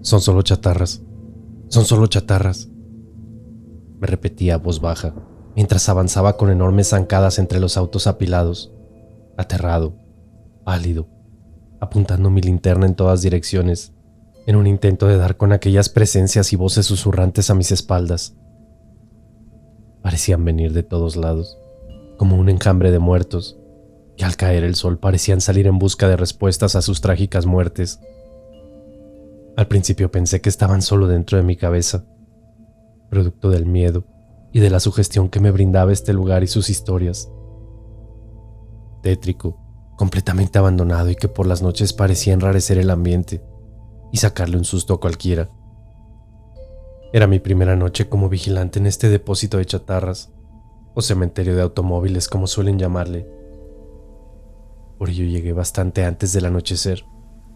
Son solo chatarras. Son solo chatarras. Me repetía a voz baja, mientras avanzaba con enormes zancadas entre los autos apilados, aterrado, pálido, apuntando mi linterna en todas direcciones, en un intento de dar con aquellas presencias y voces susurrantes a mis espaldas. Parecían venir de todos lados, como un enjambre de muertos, que al caer el sol parecían salir en busca de respuestas a sus trágicas muertes. Al principio pensé que estaban solo dentro de mi cabeza, producto del miedo y de la sugestión que me brindaba este lugar y sus historias. Tétrico, completamente abandonado y que por las noches parecía enrarecer el ambiente y sacarle un susto a cualquiera. Era mi primera noche como vigilante en este depósito de chatarras, o cementerio de automóviles como suelen llamarle. Por ello llegué bastante antes del anochecer,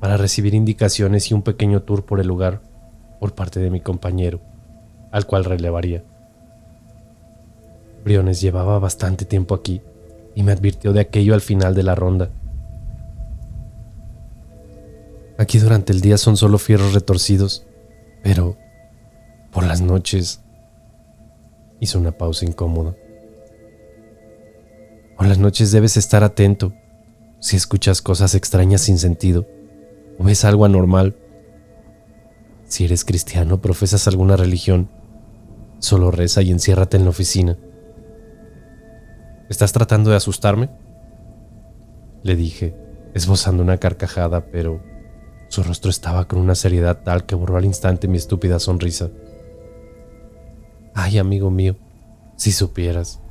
para recibir indicaciones y un pequeño tour por el lugar por parte de mi compañero, al cual relevaría. Briones llevaba bastante tiempo aquí y me advirtió de aquello al final de la ronda. Aquí durante el día son solo fierros retorcidos, pero por las noches... Hizo una pausa incómoda. Por las noches debes estar atento si escuchas cosas extrañas sin sentido o ves algo anormal. Si eres cristiano o profesas alguna religión, Solo reza y enciérrate en la oficina. ¿Estás tratando de asustarme?, le dije, esbozando una carcajada, pero su rostro estaba con una seriedad tal que borró al instante mi estúpida sonrisa. Ay, amigo mío, si supieras.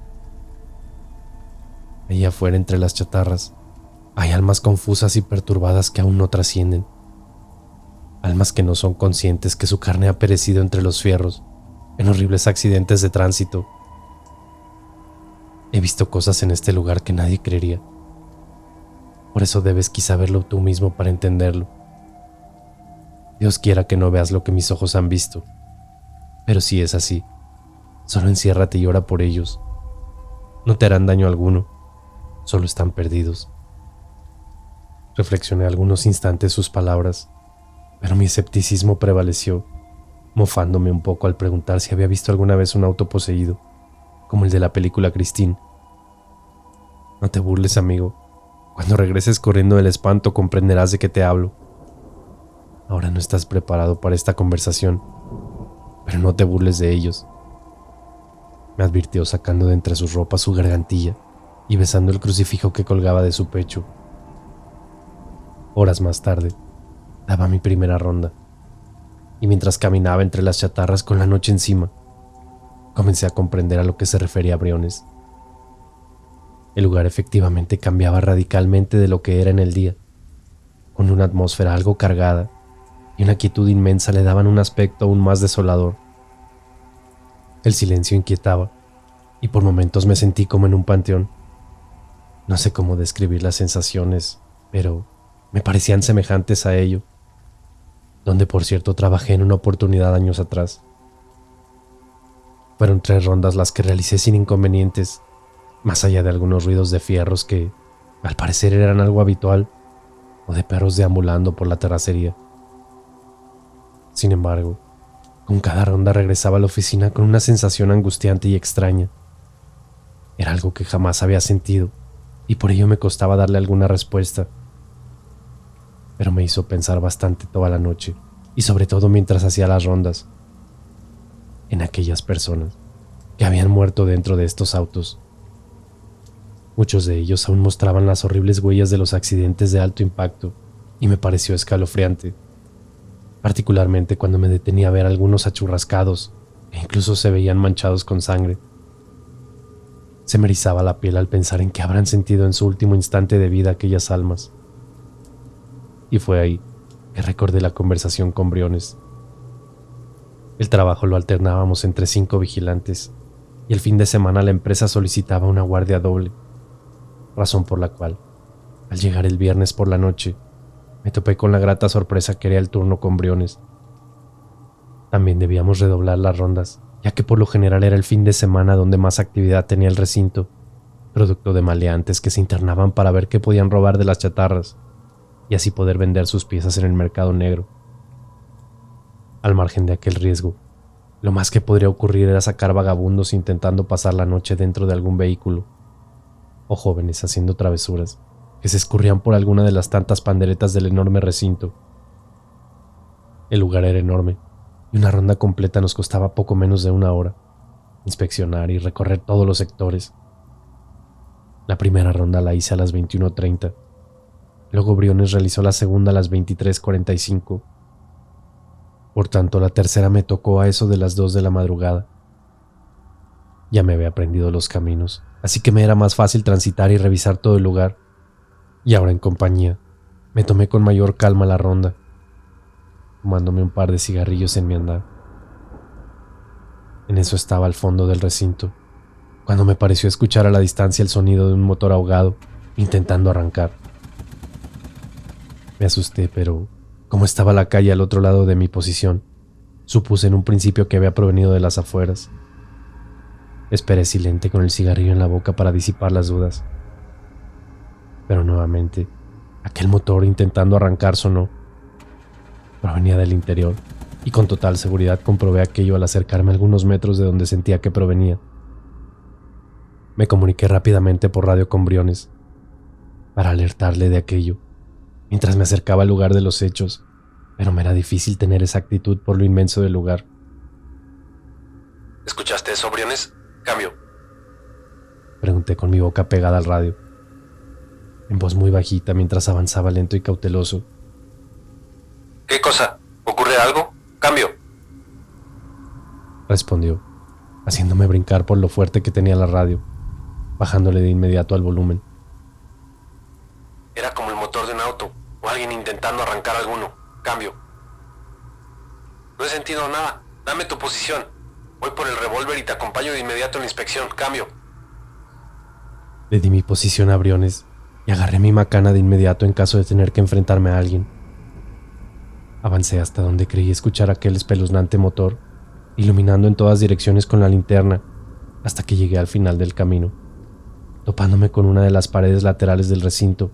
Allá afuera entre las chatarras hay almas confusas y perturbadas que aún no trascienden. Almas que no son conscientes que su carne ha perecido entre los fierros, en horribles accidentes de tránsito. He visto cosas en este lugar que nadie creería. Por eso debes quizá verlo tú mismo para entenderlo. Dios quiera que no veas lo que mis ojos han visto. Pero si es así, solo enciérrate y ora por ellos. No te harán daño alguno, solo están perdidos. Reflexioné algunos instantes sus palabras, pero mi escepticismo prevaleció, mofándome un poco al preguntar si había visto alguna vez un auto poseído, como el de la película Christine. No te burles, amigo. Cuando regreses corriendo del espanto comprenderás de qué te hablo. Ahora no estás preparado para esta conversación, pero no te burles de ellos, me advirtió sacando de entre sus ropas su gargantilla y besando el crucifijo que colgaba de su pecho. Horas más tarde, daba mi primera ronda, y mientras caminaba entre las chatarras con la noche encima, comencé a comprender a lo que se refería Briones. El lugar efectivamente cambiaba radicalmente de lo que era en el día, con una atmósfera algo cargada y una quietud inmensa le daban un aspecto aún más desolador. El silencio inquietaba, y por momentos me sentí como en un panteón. No sé cómo describir las sensaciones, pero me parecían semejantes a ello, donde por cierto trabajé en una oportunidad años atrás. Fueron 3 rondas las que realicé sin inconvenientes, más allá de algunos ruidos de fierros que, al parecer, eran algo habitual, o de perros deambulando por la terracería. Sin embargo, con cada ronda regresaba a la oficina con una sensación angustiante y extraña. Era algo que jamás había sentido, y por ello me costaba darle alguna respuesta. Pero me hizo pensar bastante toda la noche, y sobre todo mientras hacía las rondas, en aquellas personas que habían muerto dentro de estos autos. Muchos de ellos aún mostraban las horribles huellas de los accidentes de alto impacto, y me pareció escalofriante, particularmente cuando me detenía a ver algunos achurrascados e incluso se veían manchados con sangre. Se me erizaba la piel al pensar en qué habrán sentido en su último instante de vida aquellas almas. Y fue ahí que recordé la conversación con Briones. El trabajo lo alternábamos entre 5 vigilantes, y el fin de semana la empresa solicitaba una guardia doble, razón por la cual, al llegar el viernes por la noche, me topé con la grata sorpresa que era el turno con Briones. También debíamos redoblar las rondas, ya que por lo general era el fin de semana donde más actividad tenía el recinto, producto de maleantes que se internaban para ver qué podían robar de las chatarras, y así poder vender sus piezas en el mercado negro. Al margen de aquel riesgo, lo más que podría ocurrir era sacar vagabundos intentando pasar la noche dentro de algún vehículo, o jóvenes haciendo travesuras que se escurrían por alguna de las tantas panderetas del enorme recinto. El lugar era enorme, y una ronda completa nos costaba poco menos de 1 hora, inspeccionar y recorrer todos los sectores. La primera ronda la hice a las 21:30, luego Briones realizó la segunda a las 23:45. Por tanto, la tercera me tocó a eso de las 2 de la madrugada. Ya me había aprendido los caminos, así que me era más fácil transitar y revisar todo el lugar. Y ahora en compañía, me tomé con mayor calma la ronda, fumándome un par de cigarrillos en mi andar. En eso estaba al fondo del recinto, cuando me pareció escuchar a la distancia el sonido de un motor ahogado, intentando arrancar. Me asusté, pero como estaba la calle al otro lado de mi posición, supuse en un principio que había provenido de las afueras. Esperé silente con el cigarrillo en la boca para disipar las dudas. Pero nuevamente, aquel motor intentando arrancar sonó. Provenía del interior, y con total seguridad comprobé aquello al acercarme algunos metros de donde sentía que provenía. Me comuniqué rápidamente por radio con Briones, para alertarle de aquello, mientras me acercaba al lugar de los hechos, pero me era difícil tener exactitud por lo inmenso del lugar. ¿Escuchaste eso, Briones? Cambio. Pregunté con mi boca pegada al radio, en voz muy bajita mientras avanzaba lento y cauteloso. ¿Qué cosa? ¿Ocurre algo? Cambio. Respondió, haciéndome brincar por lo fuerte que tenía la radio, bajándole de inmediato al volumen. Era como el motor de un auto, o alguien intentando arrancar alguno. Cambio. No he sentido nada. Dame tu posición. Voy por el revólver y te acompaño de inmediato en la inspección. Cambio. Le di mi posición a Briones y agarré mi macana de inmediato en caso de tener que enfrentarme a alguien. Avancé hasta donde creí escuchar aquel espeluznante motor, iluminando en todas direcciones con la linterna, hasta que llegué al final del camino, topándome con una de las paredes laterales del recinto,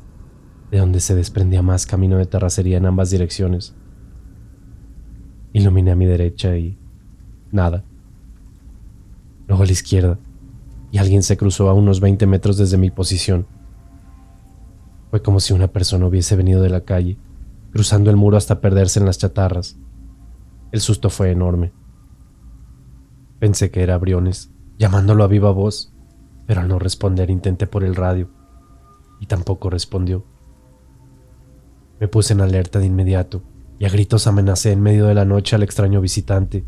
de donde se desprendía más camino de terracería en ambas direcciones. Iluminé a mi derecha y... nada. Luego a la izquierda, y alguien se cruzó a unos 20 metros desde mi posición. Fue como si una persona hubiese venido de la calle, cruzando el muro hasta perderse en las chatarras. El susto fue enorme. Pensé que era Briones, llamándolo a viva voz, pero al no responder intenté por el radio, y tampoco respondió. Me puse en alerta de inmediato, y a gritos amenacé en medio de la noche al extraño visitante,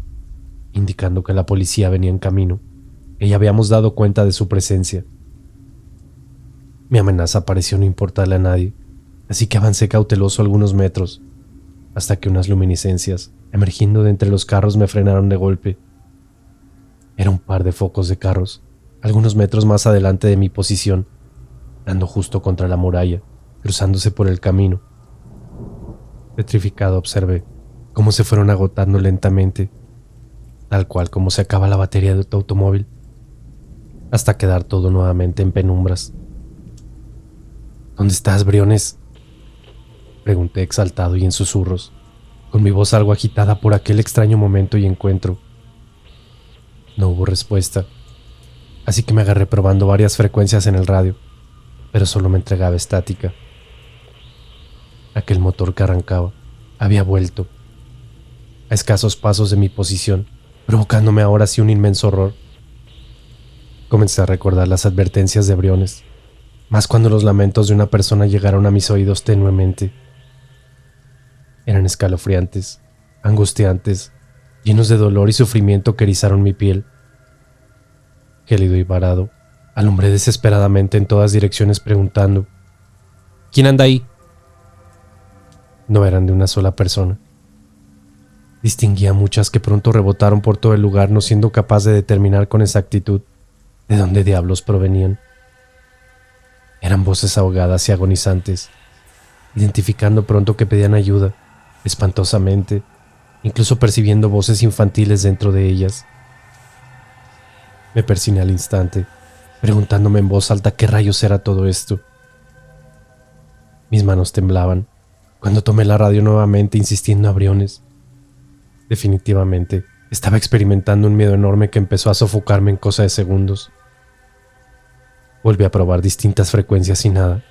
indicando que la policía venía en camino, y ya habíamos dado cuenta de su presencia. Mi amenaza pareció no importarle a nadie, así que avancé cauteloso algunos metros, hasta que unas luminiscencias, emergiendo de entre los carros, me frenaron de golpe. Era un par de focos de carros, algunos metros más adelante de mi posición, dando justo contra la muralla, cruzándose por el camino. Petrificado observé cómo se fueron agotando lentamente, tal cual como se acaba la batería de tu automóvil, hasta quedar todo nuevamente en penumbras. ¿Dónde estás, Briones?, pregunté exaltado y en susurros, con mi voz algo agitada por aquel extraño momento y encuentro. No hubo respuesta, así que me agarré probando varias frecuencias en el radio, pero solo me entregaba estática. Aquel motor que arrancaba había vuelto, a escasos pasos de mi posición, provocándome ahora sí un inmenso horror. Comencé a recordar las advertencias de Briones, más cuando los lamentos de una persona llegaron a mis oídos tenuemente. Eran escalofriantes, angustiantes, llenos de dolor y sufrimiento que erizaron mi piel. Gélido y varado, alumbré desesperadamente en todas direcciones preguntando: ¿quién anda ahí? No eran de una sola persona. Distinguía muchas que pronto rebotaron por todo el lugar, no siendo capaz de determinar con exactitud de dónde diablos provenían. Eran voces ahogadas y agonizantes, identificando pronto que pedían ayuda, espantosamente, incluso percibiendo voces infantiles dentro de ellas. Me persigné al instante, preguntándome en voz alta qué rayos era todo esto. Mis manos temblaban cuando tomé la radio nuevamente, insistiendo a Briones. Definitivamente, estaba experimentando un miedo enorme que empezó a sofocarme en cosa de segundos. Volví a probar distintas frecuencias y nada.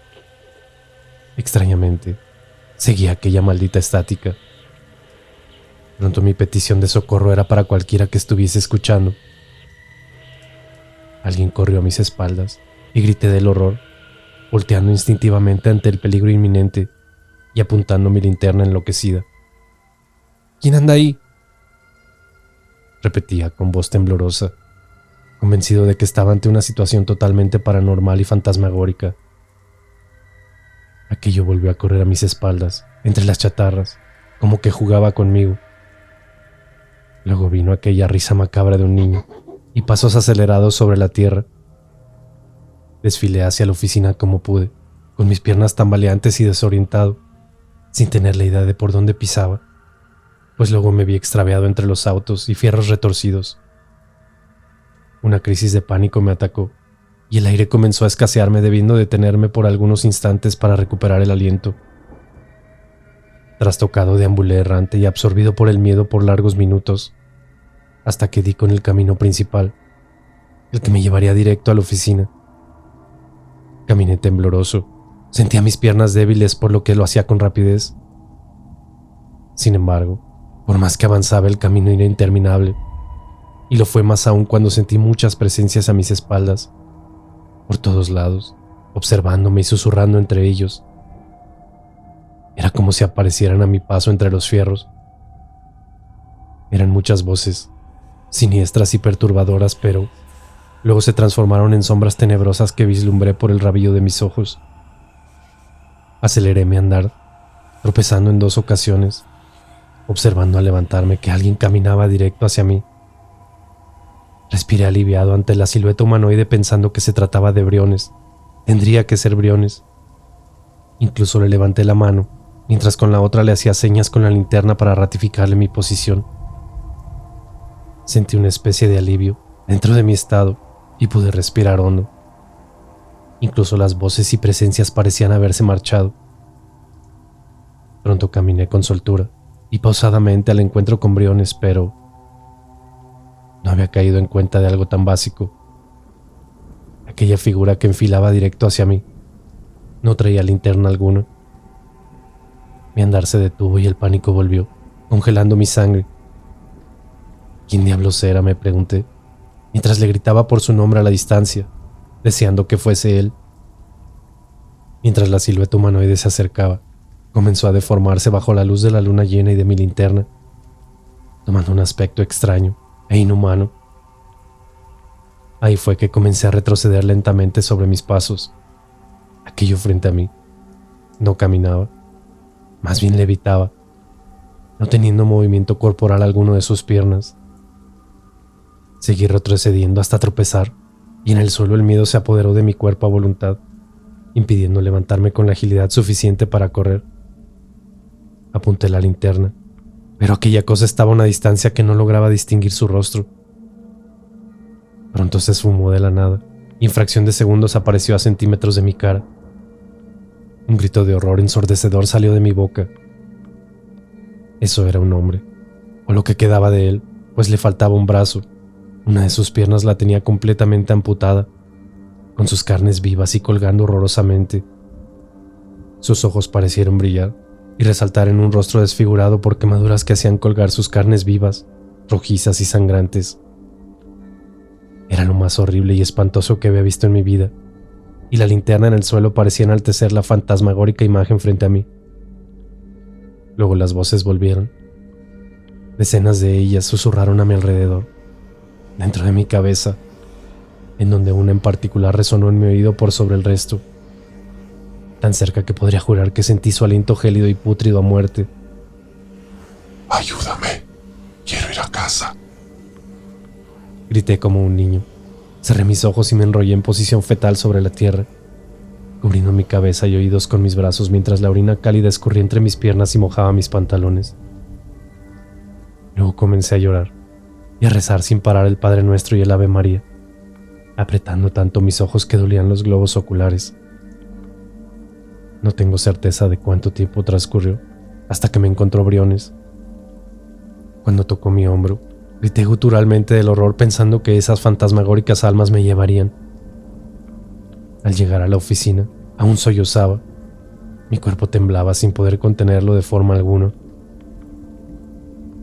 Extrañamente, seguía aquella maldita estática. Pronto mi petición de socorro era para cualquiera que estuviese escuchando. Alguien corrió a mis espaldas y grité del horror, volteando instintivamente ante el peligro inminente y apuntando mi linterna enloquecida. ¿Quién anda ahí?, repetía con voz temblorosa, convencido de que estaba ante una situación totalmente paranormal y fantasmagórica. Aquello volvió a correr a mis espaldas, entre las chatarras, como que jugaba conmigo. Luego vino aquella risa macabra de un niño y pasos acelerados sobre la tierra. Desfilé hacia la oficina como pude, con mis piernas tambaleantes y desorientado, sin tener la idea de por dónde pisaba, pues luego me vi extraviado entre los autos y fierros retorcidos. Una crisis de pánico me atacó y el aire comenzó a escasearme, debiendo detenerme por algunos instantes para recuperar el aliento. Trastocado, deambulé errante y absorbido por el miedo por largos minutos, hasta que di con el camino principal, el que me llevaría directo a la oficina. Caminé tembloroso, sentía mis piernas débiles por lo que lo hacía con rapidez. Sin embargo, por más que avanzaba, el camino era interminable. y lo fue más aún cuando sentí muchas presencias a mis espaldas, por todos lados, observándome y susurrando entre ellos. Era como si aparecieran a mi paso entre los fierros. Eran muchas voces, siniestras y perturbadoras, pero luego se transformaron en sombras tenebrosas que vislumbré por el rabillo de mis ojos. Aceleré mi andar, tropezando en 2 ocasiones, observando al levantarme que alguien caminaba directo hacia mí. Respiré aliviado ante la silueta humanoide pensando que se trataba de Briones. Tendría que ser Briones. Incluso le levanté la mano, mientras con la otra le hacía señas con la linterna para ratificarle mi posición. Sentí una especie de alivio dentro de mi estado y pude respirar hondo. Incluso las voces y presencias parecían haberse marchado. Pronto caminé con soltura y pausadamente al encuentro con Briones, pero no había caído en cuenta de algo tan básico. Aquella figura que enfilaba directo hacia mí no traía linterna alguna. Mi andar se detuvo y el pánico volvió, congelando mi sangre. ¿Quién diablos era?, me pregunté, mientras le gritaba por su nombre a la distancia, deseando que fuese él. Mientras la silueta humanoide se acercaba, comenzó a deformarse bajo la luz de la luna llena y de mi linterna, tomando un aspecto extraño e inhumano. Ahí fue que comencé a retroceder lentamente sobre mis pasos. Aquello frente a mí no caminaba, más bien levitaba, no teniendo movimiento corporal alguno de sus piernas. Seguí retrocediendo hasta tropezar, y en el suelo el miedo se apoderó de mi cuerpo a voluntad, impidiendo levantarme con la agilidad suficiente para correr. Apunté la linterna, pero aquella cosa estaba a una distancia que no lograba distinguir su rostro. Pronto se esfumó de la nada, y en fracción de segundos apareció a centímetros de mi cara. Un grito de horror ensordecedor salió de mi boca. Eso era un hombre, o lo que quedaba de él, pues le faltaba un brazo. Una de sus piernas la tenía completamente amputada, con sus carnes vivas y colgando horrorosamente. Sus ojos parecieron brillar y resaltar en un rostro desfigurado por quemaduras que hacían colgar sus carnes vivas, rojizas y sangrantes. Era lo más horrible y espantoso que había visto en mi vida, y la linterna en el suelo parecía enaltecer la fantasmagórica imagen frente a mí. Luego las voces volvieron. Decenas de ellas susurraron a mi alrededor, dentro de mi cabeza, en donde una en particular resonó en mi oído por sobre el resto, tan cerca que podría jurar que sentí su aliento gélido y pútrido a muerte. Ayúdame, quiero ir a casa. Grité como un niño. Cerré mis ojos y me enrollé en posición fetal sobre la tierra, cubriendo mi cabeza y oídos con mis brazos mientras la orina cálida escurría entre mis piernas y mojaba mis pantalones. Luego comencé a llorar y a rezar sin parar el Padre Nuestro y el Ave María, apretando tanto mis ojos que dolían los globos oculares. No tengo certeza de cuánto tiempo transcurrió hasta que me encontró Briones. Cuando tocó mi hombro, grité guturalmente del horror pensando que esas fantasmagóricas almas me llevarían. Al llegar a la oficina, aún sollozaba. Mi cuerpo temblaba sin poder contenerlo de forma alguna.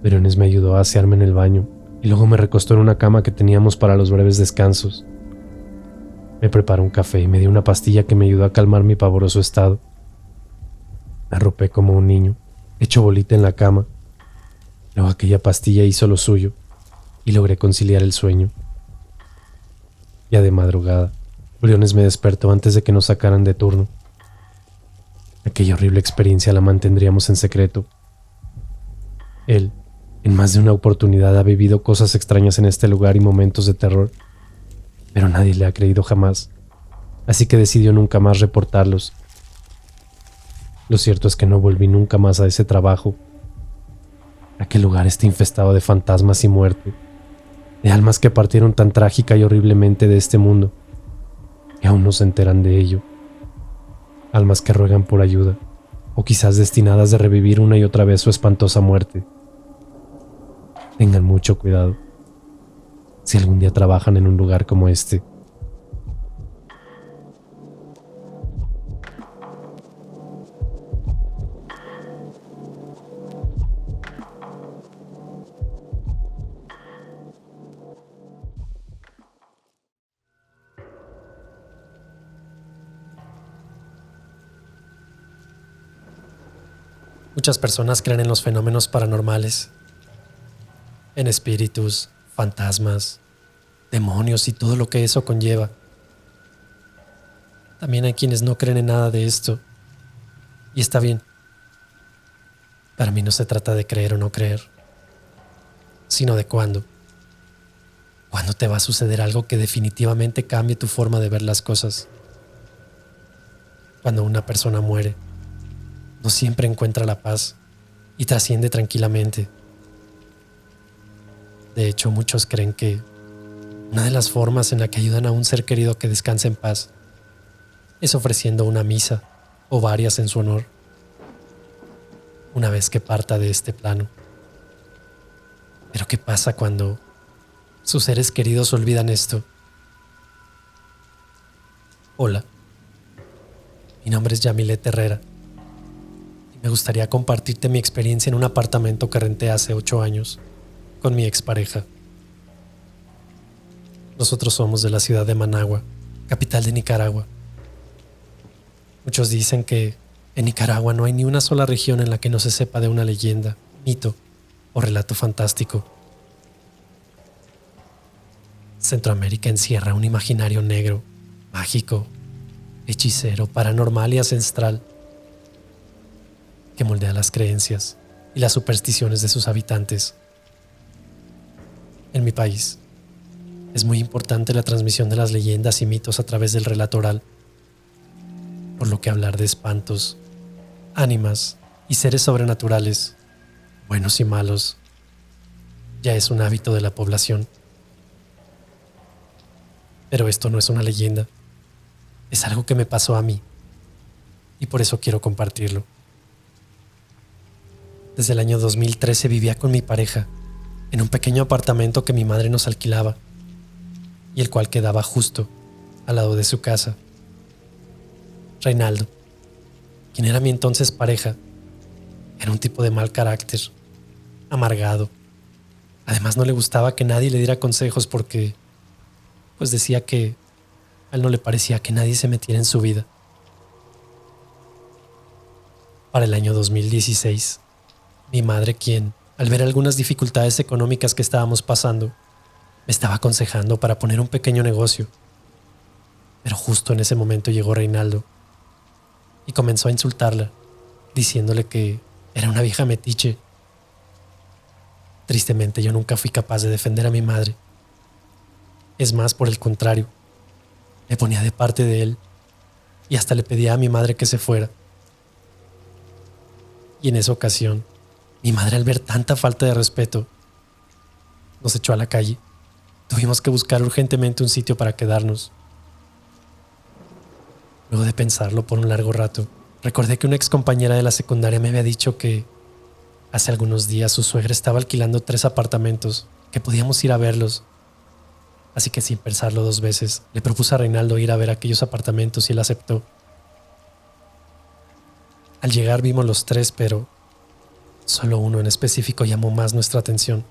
Briones me ayudó a asearme en el baño y luego me recostó en una cama que teníamos para los breves descansos. Me preparó un café y me dio una pastilla que me ayudó a calmar mi pavoroso estado. Me arropé como un niño, hecho bolita en la cama. Luego aquella pastilla hizo lo suyo y logré conciliar el sueño. Ya de madrugada, Briones me despertó antes de que nos sacaran de turno. Aquella horrible experiencia la mantendríamos en secreto. Él, en más de una oportunidad, ha vivido cosas extrañas en este lugar y momentos de terror, pero nadie le ha creído jamás, así que decidió nunca más reportarlos. Lo cierto es que no volví nunca más a ese trabajo. Aquel lugar está infestado de fantasmas y muerte, de almas que partieron tan trágica y horriblemente de este mundo, que aún no se enteran de ello. Almas que ruegan por ayuda, o quizás destinadas de revivir una y otra vez su espantosa muerte. Tengan mucho cuidado si algún día trabajan en un lugar como este. Muchas personas creen en los fenómenos paranormales, en espíritus, fantasmas, demonios y todo lo que eso conlleva. También hay quienes no creen en nada de esto, y está bien. Para mí no se trata de creer o no creer, sino de cuándo. ¿Cuándo te va a suceder algo que definitivamente cambie tu forma de ver las cosas? Cuando una persona muere, no siempre encuentra la paz y trasciende tranquilamente. De hecho, muchos creen que una de las formas en la que ayudan a un ser querido que descanse en paz es ofreciendo una misa o varias en su honor, una vez que parta de este plano. Pero ¿qué pasa cuando sus seres queridos olvidan esto? Hola, mi nombre es Yamilet Herrera y me gustaría compartirte mi experiencia en un apartamento que renté hace 8 años con mi expareja. Nosotros somos de la ciudad de Managua, capital de Nicaragua. Muchos dicen que en Nicaragua no hay ni una sola región en la que no se sepa de una leyenda, mito o relato fantástico. Centroamérica encierra un imaginario negro, mágico, hechicero, paranormal y ancestral que moldea las creencias y las supersticiones de sus habitantes. En mi país, es muy importante la transmisión de las leyendas y mitos a través del relato oral, por lo que hablar de espantos, ánimas y seres sobrenaturales, buenos y malos, ya es un hábito de la población. Pero esto no es una leyenda, es algo que me pasó a mí, y por eso quiero compartirlo. Desde el año 2013 vivía con mi pareja en un pequeño apartamento que mi madre nos alquilaba, y el cual quedaba justo al lado de su casa. Reinaldo, quien era mi entonces pareja, era un tipo de mal carácter, amargado. Además, no le gustaba que nadie le diera consejos porque, pues decía que a él no le parecía que nadie se metiera en su vida. Para el año 2016, mi madre, quien, al ver algunas dificultades económicas que estábamos pasando, me estaba aconsejando para poner un pequeño negocio. Pero justo en ese momento llegó Reinaldo y comenzó a insultarla, diciéndole que era una vieja metiche. Tristemente, yo nunca fui capaz de defender a mi madre. Es más, por el contrario, me ponía de parte de él y hasta le pedía a mi madre que se fuera. Y en esa ocasión, mi madre, al ver tanta falta de respeto, nos echó a la calle. Tuvimos que buscar urgentemente un sitio para quedarnos. Luego de pensarlo por un largo rato, recordé que una ex compañera de la secundaria me había dicho que hace algunos días su suegra estaba alquilando 3 apartamentos, que podíamos ir a verlos. Así que sin pensarlo 2 veces, le propuse a Reinaldo ir a ver aquellos apartamentos y él aceptó. Al llegar vimos los 3, pero solo uno en específico llamó más nuestra atención.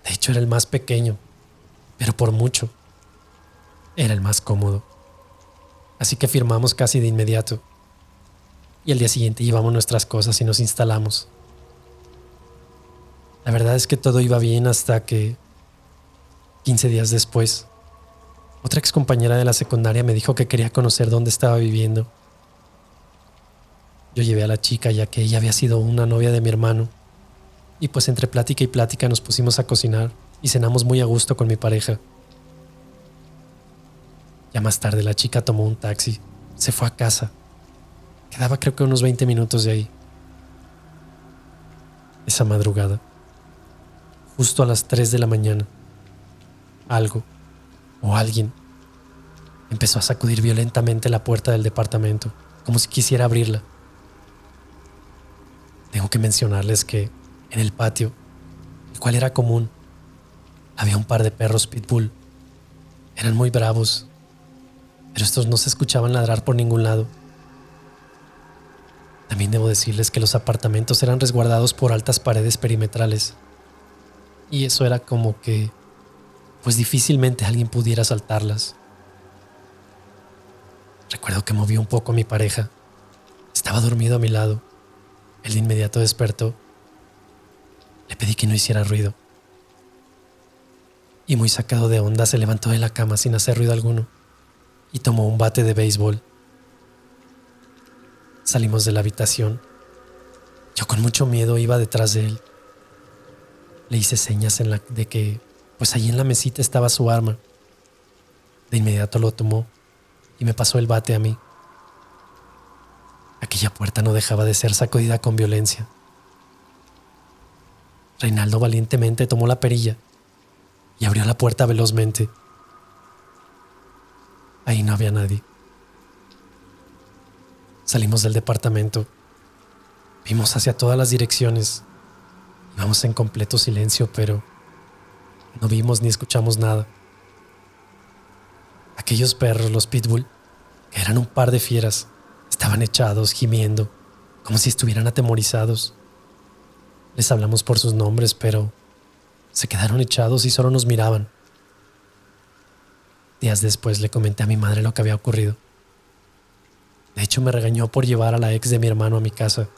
De hecho, era el más pequeño, pero por mucho, era el más cómodo. Así que firmamos casi de inmediato. Y al día siguiente llevamos nuestras cosas y nos instalamos. La verdad es que todo iba bien hasta que, 15 días después, otra ex compañera de la secundaria me dijo que quería conocer dónde estaba viviendo. Yo llevé a la chica ya que ella había sido una novia de mi hermano. Y pues entre plática y plática nos pusimos a cocinar y cenamos muy a gusto con mi pareja. Ya más tarde la chica tomó un taxi, se fue a casa. Quedaba creo que unos 20 minutos de ahí. Esa madrugada, justo a las 3 de la mañana, algo o alguien empezó a sacudir violentamente la puerta del departamento, como si quisiera abrirla. Tengo que mencionarles que en el patio, el cual era común, había un par de perros pitbull. Eran muy bravos, pero estos no se escuchaban ladrar por ningún lado. También debo decirles que los apartamentos eran resguardados por altas paredes perimetrales. Y eso era como que, pues difícilmente alguien pudiera saltarlas. Recuerdo que moví un poco a mi pareja. Estaba dormido a mi lado Él de inmediato despertó. Le pedí que no hiciera ruido. Y muy sacado de onda se levantó de la cama sin hacer ruido alguno y tomó un bate de béisbol. Salimos de la habitación. Yo con mucho miedo iba detrás de él. Le hice señas de que pues allí en la mesita estaba su arma. De inmediato lo tomó y me pasó el bate a mí. Aquella puerta no dejaba de ser sacudida con violencia. Reinaldo valientemente tomó la perilla y abrió la puerta velozmente. Ahí no había nadie. Salimos del departamento. Vimos hacia todas las direcciones. Íbamos en completo silencio, pero no vimos ni escuchamos nada. Aquellos perros, los pitbull, que eran un par de fieras, estaban echados, gimiendo, como si estuvieran atemorizados. Les hablamos por sus nombres, pero se quedaron echados y solo nos miraban. Días después le comenté a mi madre lo que había ocurrido. De hecho, me regañó por llevar a la ex de mi hermano a mi casa.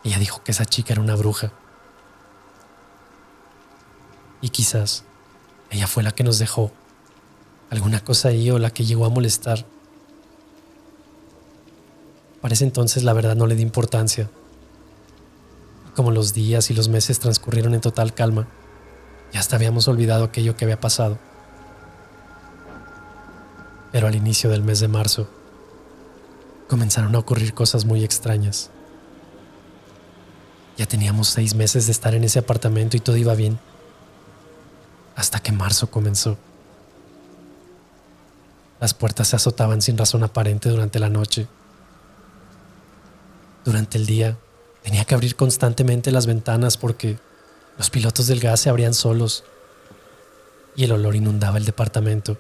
Ella dijo que esa chica era una bruja. Y quizás ella fue la que nos dejó. Alguna cosa ahí o la que llegó a molestar. Para ese entonces la verdad no le di importancia. Y como los días y los meses transcurrieron en total calma, ya hasta habíamos olvidado aquello que había pasado. Pero al inicio del mes de marzo, comenzaron a ocurrir cosas muy extrañas. Ya teníamos 6 meses de estar en ese apartamento y todo iba bien. Hasta que marzo comenzó. Las puertas se azotaban sin razón aparente durante la noche. Durante el día tenía que abrir constantemente las ventanas porque los pilotos del gas se abrían solos y el olor inundaba el departamento.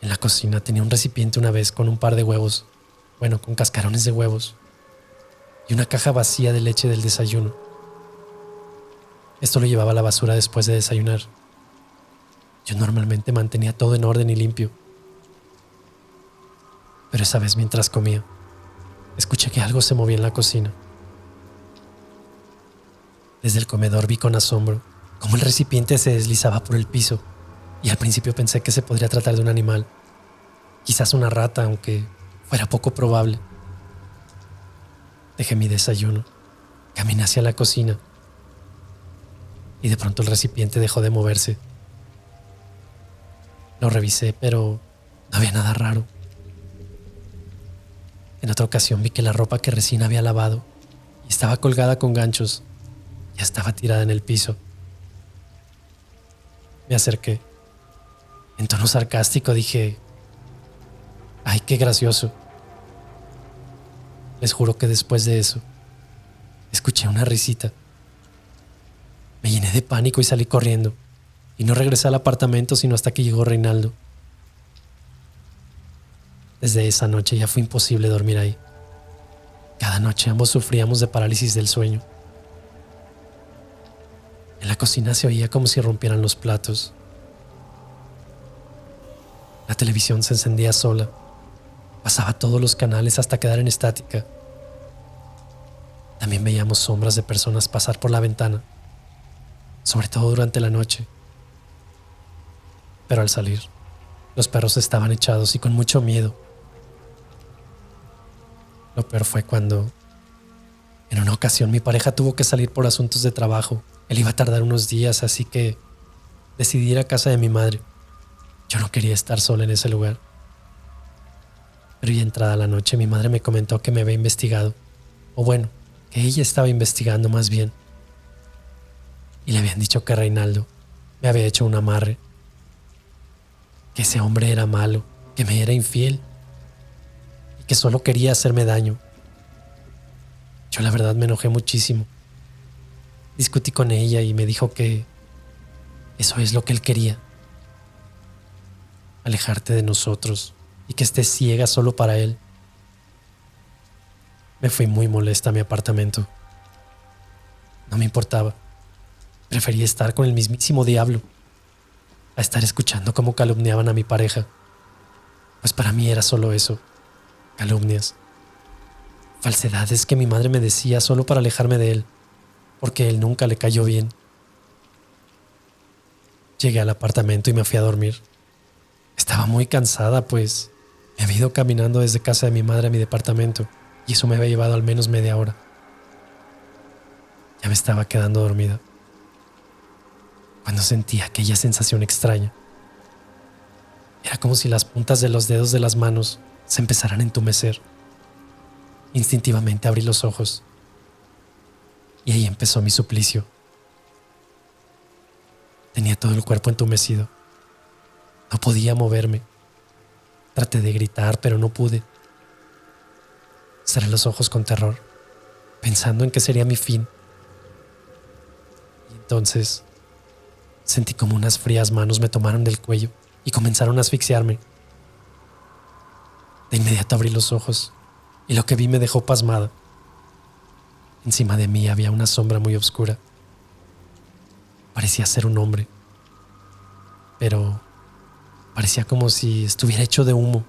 En la cocina tenía un recipiente una vez con un par de huevos, con cascarones de huevos, y una caja vacía de leche del desayuno. Esto lo llevaba a la basura después de desayunar. Yo normalmente mantenía todo en orden y limpio. Pero esa vez mientras comía, escuché que algo se movía en la cocina. Desde el comedor vi con asombro cómo el recipiente se deslizaba por el piso y al principio pensé que se podría tratar de un animal, quizás una rata, aunque fuera poco probable. Dejé mi desayuno, caminé hacia la cocina y de pronto el recipiente dejó de moverse. Lo revisé, pero no había nada raro. En otra ocasión vi que la ropa que recién había lavado y estaba colgada con ganchos ya estaba tirada en el piso. Me acerqué. En tono sarcástico dije: ¡ay, qué gracioso! Les juro que después de eso escuché una risita. Me llené de pánico y salí corriendo, y no regresé al apartamento sino hasta que llegó Reinaldo. Desde esa noche ya fue imposible dormir ahí. Cada noche ambos sufríamos de parálisis del sueño. En la cocina se oía como si rompieran los platos. La televisión se encendía sola. Pasaba todos los canales hasta quedar en estática. También veíamos sombras de personas pasar por la ventana, sobre todo durante la noche. Pero al salir, los perros estaban echados y con mucho miedo. Lo peor fue cuando, en una ocasión, mi pareja tuvo que salir por asuntos de trabajo. Él iba a tardar unos días, así que decidí ir a casa de mi madre. Yo no quería estar sola en ese lugar. Pero ya entrada la noche, mi madre me comentó que me había investigado. O que ella estaba investigando más bien. Y le habían dicho que Reinaldo me había hecho un amarre. Que ese hombre era malo, que me era infiel y que solo quería hacerme daño. Yo la verdad me enojé muchísimo. Discutí con ella y me dijo que eso es lo que él quería. Alejarte de nosotros y que estés ciega solo para él. Me fui muy molesta a mi apartamento. No me importaba. Prefería estar con el mismísimo diablo a estar escuchando cómo calumniaban a mi pareja. Pues para mí era solo eso, calumnias. Falsedades que mi madre me decía solo para alejarme de él, porque él nunca le cayó bien. Llegué al apartamento y me fui a dormir. Estaba muy cansada, pues me había ido caminando desde casa de mi madre a mi departamento y eso me había llevado al menos media hora. Ya me estaba quedando dormida cuando sentí aquella sensación extraña. Era como si las puntas de los dedos de las manos se empezaran a entumecer. Instintivamente abrí los ojos y ahí empezó mi suplicio. Tenía todo el cuerpo entumecido. No podía moverme. Traté de gritar, pero no pude. Cerré los ojos con terror, pensando en que sería mi fin. Y entonces sentí como unas frías manos me tomaron del cuello y comenzaron a asfixiarme. De inmediato abrí los ojos y lo que vi me dejó pasmada. Encima de mí había una sombra muy oscura. Parecía ser un hombre, pero parecía como si estuviera hecho de humo,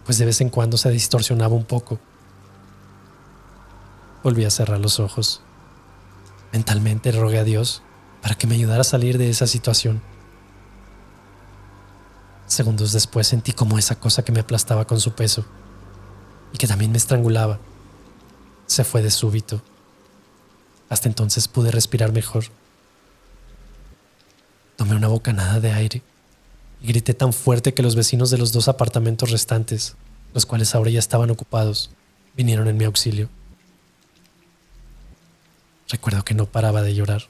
pues de vez en cuando se distorsionaba un poco. Volví a cerrar los ojos. Mentalmente rogué a Dios para que me ayudara a salir de esa situación. Segundos después sentí como esa cosa que me aplastaba con su peso y que también me estrangulaba se fue de súbito. Hasta entonces pude respirar mejor. Tomé una bocanada de aire y grité tan fuerte que los vecinos de los 2 apartamentos restantes, los cuales ahora ya estaban ocupados, vinieron en mi auxilio. Recuerdo que no paraba de llorar.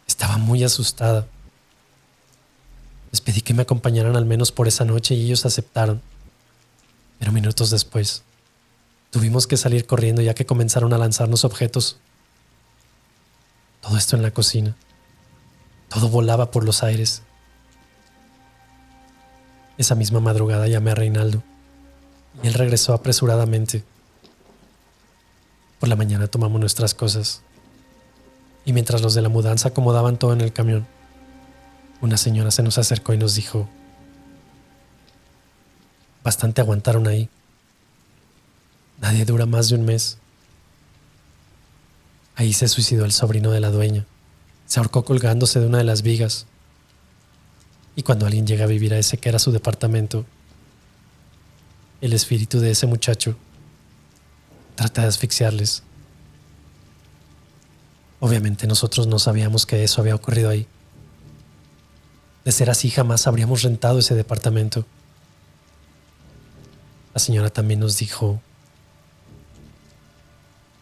Estaba muy asustada. Les pedí que me acompañaran al menos por esa noche y ellos aceptaron. Pero minutos después, tuvimos que salir corriendo ya que comenzaron a lanzarnos objetos. Todo esto en la cocina. Todo volaba por los aires. Esa misma madrugada llamé a Reinaldo y él regresó apresuradamente. Por la mañana tomamos nuestras cosas y mientras los de la mudanza acomodaban todo en el camión, una señora se nos acercó y nos dijo: bastante aguantaron ahí. Nadie dura más de un mes. Ahí se suicidó el sobrino de la dueña. Se ahorcó colgándose de una de las vigas. Y cuando alguien llega a vivir a ese que era su departamento, el espíritu de ese muchacho trata de asfixiarles. Obviamente nosotros no sabíamos que eso había ocurrido ahí. De ser así, jamás habríamos rentado ese departamento. La señora también nos dijo: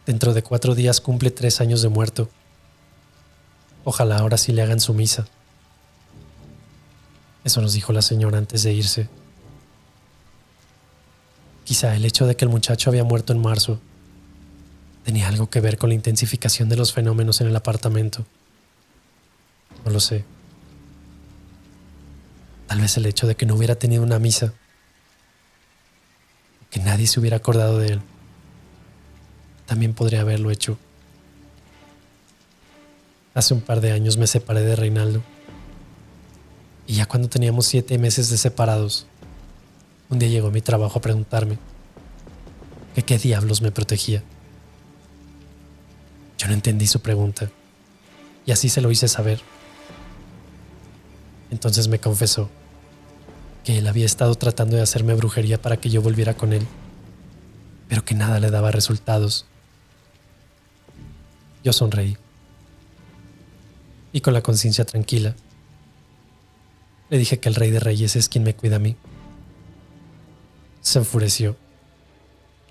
dentro de 4 días cumple 3 años de muerto. Ojalá ahora sí le hagan su misa. Eso nos dijo la señora antes de irse. Quizá el hecho de que el muchacho había muerto en marzo tenía algo que ver con la intensificación de los fenómenos en el apartamento. No lo sé. Tal vez el hecho de que no hubiera tenido una misa, que nadie se hubiera acordado de él, también podría haberlo hecho. Hace un par de años me separé de Reinaldo. Y ya cuando teníamos 7 meses de separados, un día llegó a mi trabajo a preguntarme que qué diablos me protegía. Yo no entendí su pregunta y así se lo hice saber. Entonces me confesó que él había estado tratando de hacerme brujería para que yo volviera con él, pero que nada le daba resultados. Yo sonreí y con la conciencia tranquila le dije que el Rey de Reyes es quien me cuida a mí. Se enfureció,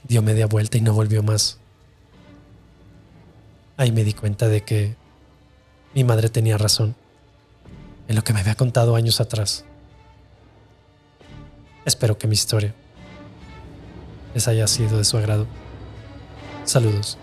dio media vuelta y no volvió más. Ahí me di cuenta de que mi madre tenía razón en lo que me había contado años atrás. Espero que mi historia les haya sido de su agrado. Saludos.